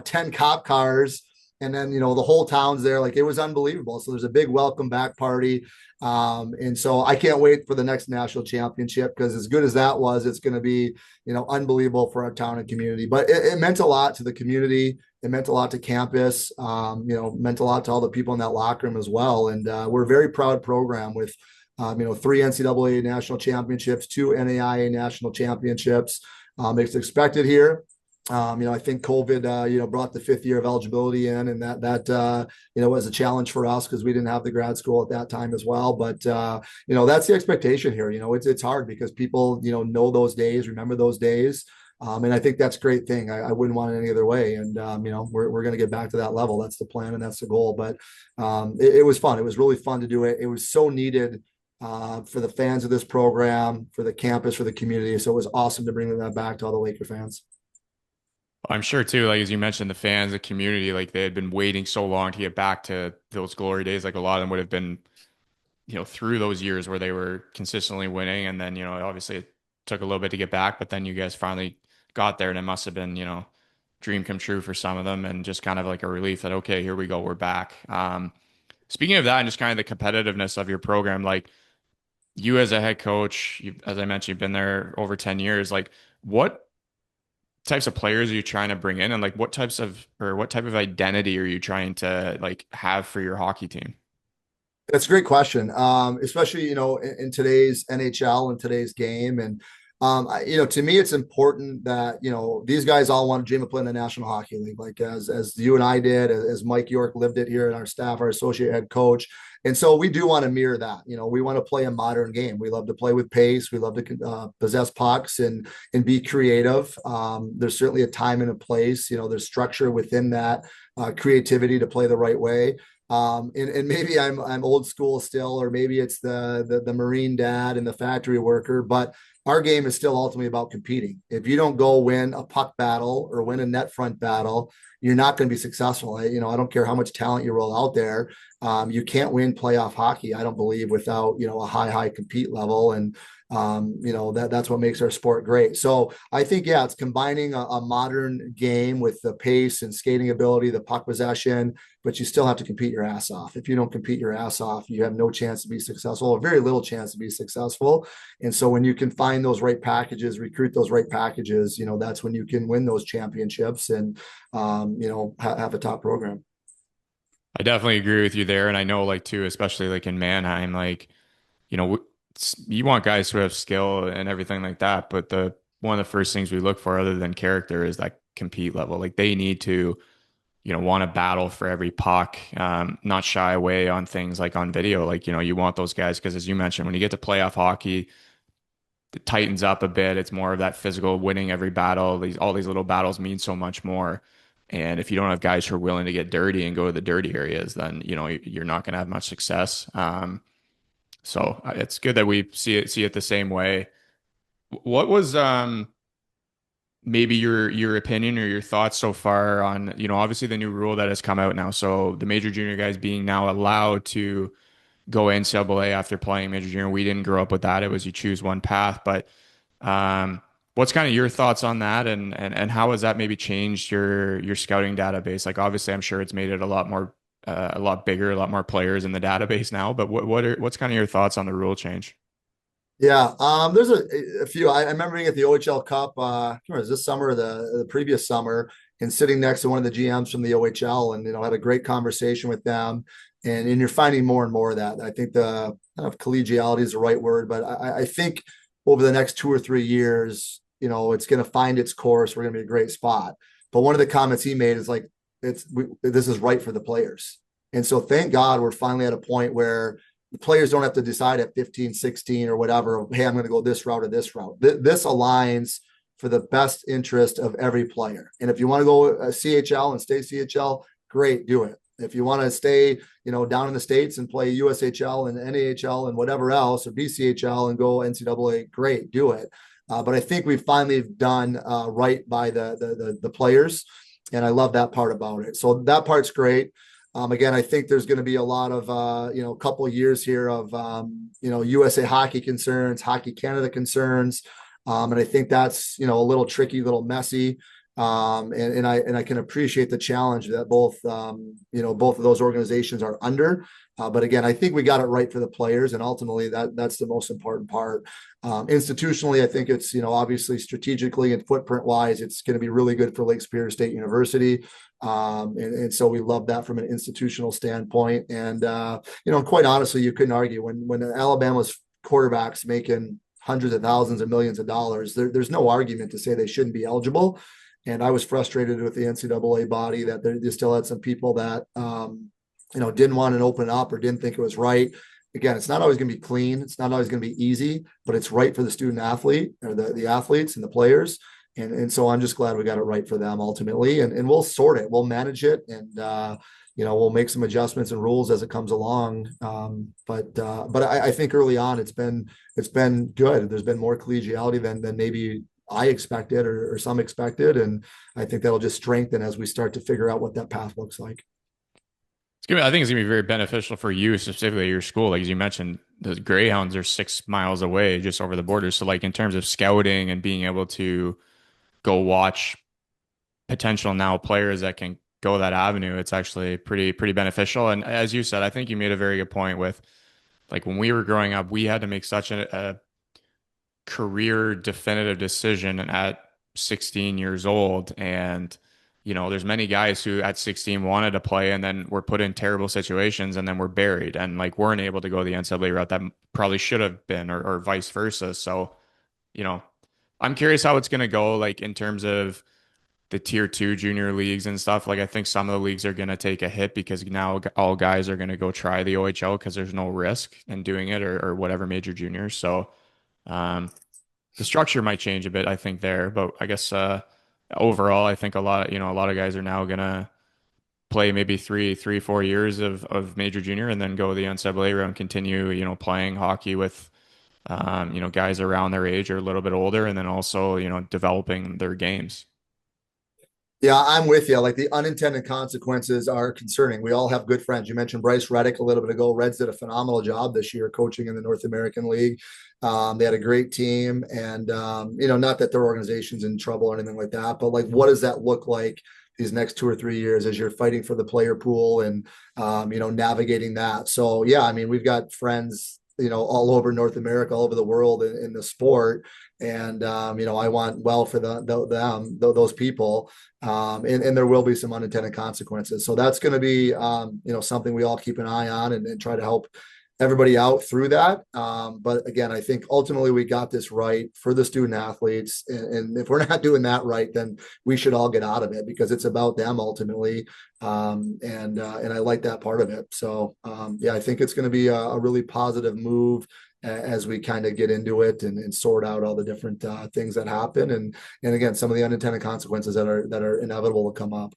10 cop cars. And then, the whole town's there. Like, it was unbelievable. So there's a big welcome back party. And so I can't wait for the next national championship, because as good as that was, it's going to be, unbelievable for our town and community. But it meant a lot to the community. It meant a lot to campus, meant a lot to all the people in that locker room as well. And we're a very proud program with, 3 NCAA national championships, 2 NAIA national championships. It's expected here. I think COVID, brought the 5th year of eligibility in, and that was a challenge for us because we didn't have the grad school at that time as well. But that's the expectation here. It's hard because people know those days, remember those days. And I think that's a great thing. I wouldn't want it any other way. And we're going to get back to that level. That's the plan and that's the goal. But it was fun. It was really fun to do it. It was so needed for the fans of this program, for the campus, for the community. So it was awesome to bring that back to all the Laker fans. I'm sure too, like as you mentioned, the fans, the community, like they had been waiting so long to get back to those glory days. Like a lot of them would have been, through those years where they were consistently winning. And then, obviously it took a little bit to get back, but then you guys finally got there and it must have been, dream come true for some of them and just kind of like a relief that, okay, here we go, we're back. Speaking of that and just kind of the competitiveness of your program, like you as a head coach, as I mentioned, you've been there over 10 years. Like what types of players are you trying to bring in and like what type of identity are you trying to like have for your hockey team? That's a great question. Especially, in today's NHL and today's game. And, to me, it's important that, these guys all want to dream of playing in the National Hockey League, like as you and I did, as Mike York lived it here in our staff, our associate head coach. And so we do want to mirror that. We want to play a modern game. We love to play with pace. We love to possess pucks and be creative. There's certainly a time and a place. There's structure within that creativity to play the right way. And maybe I'm old school still, or maybe it's the Marine dad and the factory worker, but our game is still ultimately about competing. If you don't go win a puck battle or win a net front battle, you're not going to be successful. I don't care how much talent you roll out there. You can't win playoff hockey, I don't believe, without, a high compete level. And, that's what makes our sport great. So I think, it's combining a modern game with the pace and skating ability, the puck possession, but you still have to compete your ass off. If you don't compete your ass off, you have no chance to be successful, or very little chance to be successful. And so when you can find those right packages, recruit those right packages, that's when you can win those championships and, have a top program. I definitely agree with you there. And I know like too, especially like in Manheim, like, you want guys who have skill and everything like that. But one of the first things we look for other than character is that compete level. Like they need to, want to battle for every puck, not shy away on things like on video. Like, you want those guys because as you mentioned, when you get to playoff hockey, it tightens up a bit. It's more of that physical winning every battle. All these little battles mean so much more. And if you don't have guys who are willing to get dirty and go to the dirty areas, then, you're not going to have much success. So it's good that we see it the same way. What was maybe your opinion or your thoughts so far on, obviously the new rule that has come out now. So the major junior guys being now allowed to go NCAA after playing major junior. We didn't grow up with that. It was you choose one path. But what's kind of your thoughts on that, and how has that maybe changed your scouting database? Like obviously, I'm sure it's made it a lot more, a lot bigger, a lot more players in the database now. But what's kind of your thoughts on the rule change? Yeah, there's a few. I remember being at the OHL Cup. I can't remember, it was this summer or the previous summer, and sitting next to one of the GMs from the OHL, and had a great conversation with them. And you're finding more and more of that. I think I don't know if collegiality is the right word, but I think over the next 2 or 3 years, it's going to find its course. We're going to be a great spot. But one of the comments he made is like, this is right for the players. And so thank God we're finally at a point where the players don't have to decide at 15, 16 or whatever, hey, I'm going to go this route or this route. This aligns for the best interest of every player. And if you want to go CHL and stay CHL, great, do it. If you want to stay, down in the States and play USHL and NAHL and whatever else, or BCHL and go NCAA, great, do it. But I think we've finally done right by the players, and I love that part about it. So that part's great. Again, I think there's going to be a lot of, a couple of years here of, USA hockey concerns, Hockey Canada concerns. And I think that's, a little tricky, a little messy. And I can appreciate the challenge that both both of those organizations are under. But again, I think we got it right for the players, and ultimately that's the most important part. Institutionally, I think it's obviously strategically and footprint wise, it's going to be really good for Lake Superior State University. And so we love that from an institutional standpoint. And quite honestly, you couldn't argue when Alabama's quarterbacks making hundreds of thousands and millions of dollars, there's no argument to say they shouldn't be eligible. And I was frustrated with the NCAA body that they still had some people that didn't want to open up or didn't think it was right. Again, it's not always going to be clean. It's not always going to be easy, but it's right for the student athlete or the athletes and the players. And so I'm just glad we got it right for them ultimately. And we'll sort it, we'll manage it, and we'll make some adjustments and rules as it comes along. But I think early on it's been good. There's been more collegiality than maybe I expected or some expected, and I think that'll just strengthen as we start to figure out what that path looks like. I think it's gonna be very beneficial for you, specifically your school. Like as you mentioned, the Greyhounds are 6 miles away, just over the border. So like in terms of scouting and being able to go watch potential now players that can go that avenue, it's actually pretty beneficial. And as you said, I think you made a very good point with like when we were growing up, we had to make such a career definitive decision at 16 years old. And there's many guys who at 16 wanted to play and then were put in terrible situations and then were buried and like weren't able to go the NCAA route that probably should have been, or vice versa. So, I'm curious how it's going to go, like in terms of the tier two junior leagues and stuff. Like I think some of the leagues are going to take a hit because now all guys are going to go try the OHL because there's no risk in doing it, or whatever major juniors. So, the structure might change a bit, I think there, but I guess, overall, I think a lot of guys are now gonna play maybe 4 years of major junior and then go the NCAA route and continue, playing hockey with, guys around their age or a little bit older, and then also, developing their games. Yeah, I'm with you. Like the unintended consequences are concerning. We all have good friends. You mentioned Bryce Reddick a little bit ago. Reds did a phenomenal job this year coaching in the North American League. They had a great team, and not that their organization's in trouble or anything like that, but like, what does that look like these next 2 or 3 years as you're fighting for the player pool and navigating that? So yeah, I mean, we've got friends all over North America, all over the world in the sport. And, I want well for those people. And there will be some unintended consequences. So that's going to be, something we all keep an eye on and try to help everybody out through that. But again, I think ultimately we got this right for the student athletes. And if we're not doing that right, then we should all get out of it because it's about them ultimately. And I like that part of it. So yeah, I think it's going to be a really positive move as we kind of get into it and sort out all the different things that happen. And again, some of the unintended consequences that are inevitable to come up.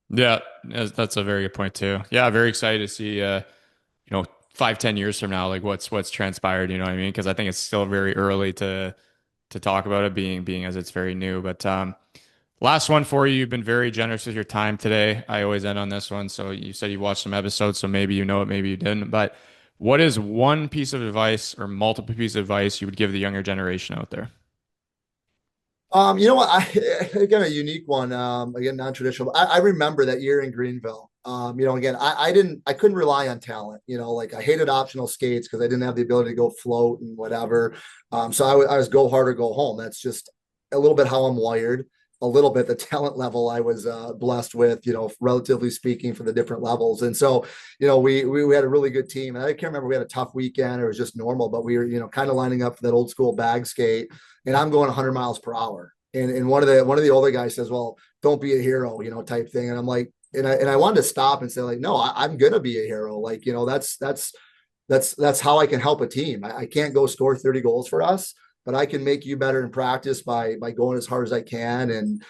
Yeah, that's a very good point too. Yeah, very excited to see, 5-10 years from now, like what's transpired. You know what I mean? Because I think it's still very early to talk about it, being as it's very new. But last one for you. You've been very generous with your time today. I always end on this one. So you said you watched some episodes, so maybe you know it, maybe you didn't. But what is one piece of advice or multiple pieces of advice you would give the younger generation out there? You know what? Again, a unique one. Again, non-traditional. I remember that year in Greenville. Again, I couldn't rely on talent. Like I hated optional skates because I didn't have the ability to go float and whatever. So I was go hard or go home. That's just a little bit how I'm wired. A little bit the talent level I was blessed with, relatively speaking, for the different levels. And so, we had a really good team. And I can't remember, we had a tough weekend. It was just normal, but we were, kind of lining up for that old school bag skate. And I'm going 100 miles per hour. And one of the older guys says, "Well, don't be a hero," type thing. And I'm like, and I wanted to stop and say, like, no, I'm gonna be a hero. Like, that's how I can help a team. I can't go score 30 goals for us, but I can make you better in practice by going as hard as I can and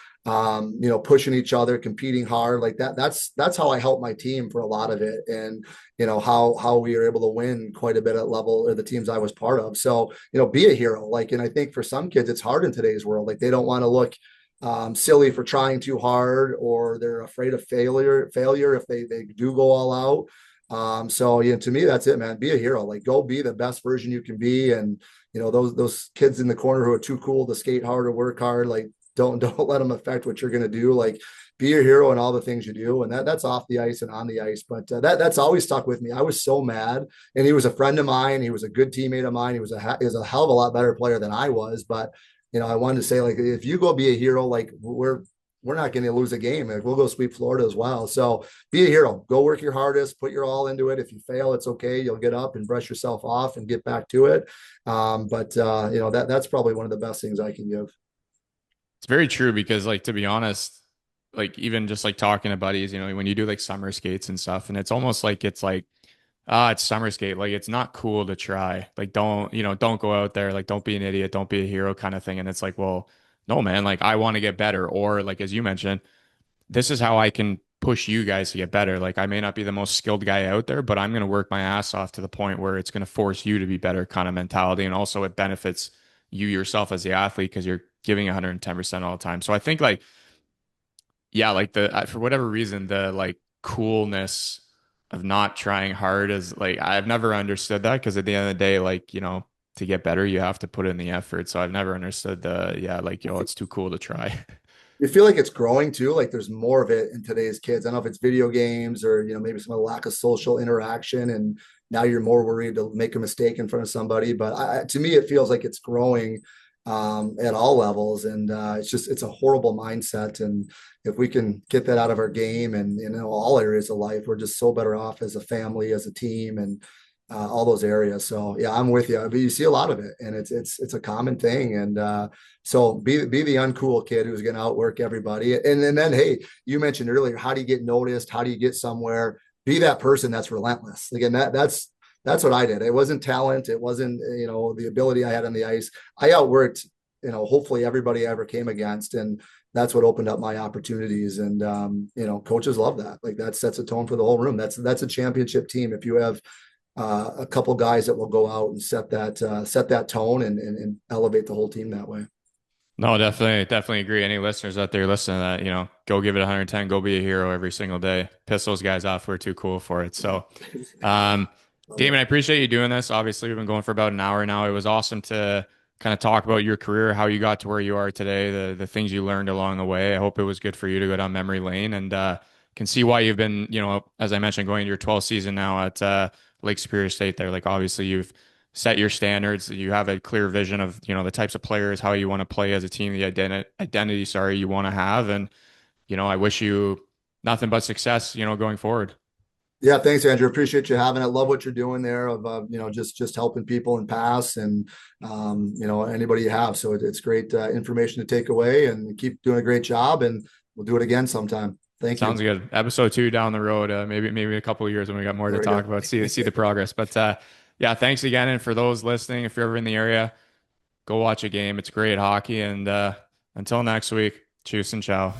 pushing each other, competing hard like that. That's how I help my team for a lot of it. And how we were able to win quite a bit at level or the teams I was part of. So, be a hero. Like, and I think for some kids, it's hard in today's world. Like they don't want to look silly for trying too hard, or they're afraid of failure if they do go all out. So to me, that's it, man. Be a hero. Like go be the best version you can be. And those kids in the corner who are too cool to skate hard or work hard, like don't let them affect what you're going to do. Like, be your hero in all the things you do, and that's off the ice and on the ice. But that's always stuck with me. I was so mad, and he was a friend of mine. He was a good teammate of mine. He was a hell of a lot better player than I was. But I wanted to say, like, if you go be a hero, like, we're not going to lose a game. Like, we'll go sweep Florida as well. So be a hero. Go work your hardest. Put your all into it. If you fail, it's okay. You'll get up and brush yourself off and get back to it. But that's probably one of the best things I can give. It's very true because, like, to be honest, like even just like talking to buddies, when you do like summer skates and stuff, and it's almost like it's summer skate. Like it's not cool to try. Like don't go out there. Like don't be an idiot. Don't be a hero kind of thing. And it's like, well, no, man. Like I want to get better. Or like as you mentioned, this is how I can push you guys to get better. Like I may not be the most skilled guy out there, but I'm going to work my ass off to the point where it's going to force you to be better kind of mentality. And also it benefits you yourself as the athlete because you're giving 110% all the time. So I think like, yeah, like for whatever reason, the like coolness of not trying hard is like, I've never understood that because at the end of the day, like, to get better, you have to put in the effort. So I've never understood yeah, like, it's too cool to try. You feel like it's growing too. Like there's more of it in today's kids. I don't know if it's video games or maybe some of the lack of social interaction, and now you're more worried to make a mistake in front of somebody. But to me, it feels like it's growing at all levels, and it's a horrible mindset. And if we can get that out of our game and all areas of life, we're just so better off as a family, as a team, and all those areas. So yeah, I'm with you. But you see a lot of it, and it's a common thing. And so be the uncool kid who's going to outwork everybody. And then hey, you mentioned earlier, how do you get noticed? How do you get somewhere? Be that person that's relentless. Again, that's what I did. It wasn't talent. It wasn't the ability I had on the ice. I outworked hopefully everybody I ever came against, and that's what opened up my opportunities. And coaches love that. Like that sets a tone for the whole room. That's a championship team if you have a couple guys that will go out and set that tone and elevate the whole team that way. No, definitely agree. Any listeners out there listening to that, go give it 110, go be a hero every single day. Piss those guys off. We're too cool for it. So, um, Damon, I appreciate you doing this. Obviously, we've been going for about an hour now. It was awesome to kind of talk about your career, how you got to where you are today, the things you learned along the way. I hope it was good for you to go down memory lane and can see why you've been, as I mentioned, going to your 12th season now at Lake Superior State there. Like obviously you've set your standards. You have a clear vision of, the types of players, how you want to play as a team, the identity, sorry, you want to have. And, I wish you nothing but success, going forward. Yeah, thanks, Andrew. Appreciate you having it. Love what you're doing there of just helping people and pass and anybody you have. So it's great information to take away, and keep doing a great job. And we'll do it again sometime. Thank you. Sounds good. Episode 2 down the road, maybe a couple of years when we got more to talk about. See the progress. But yeah, thanks again. And for those listening, if you're ever in the area, go watch a game. It's great hockey. And until next week, cheers and ciao.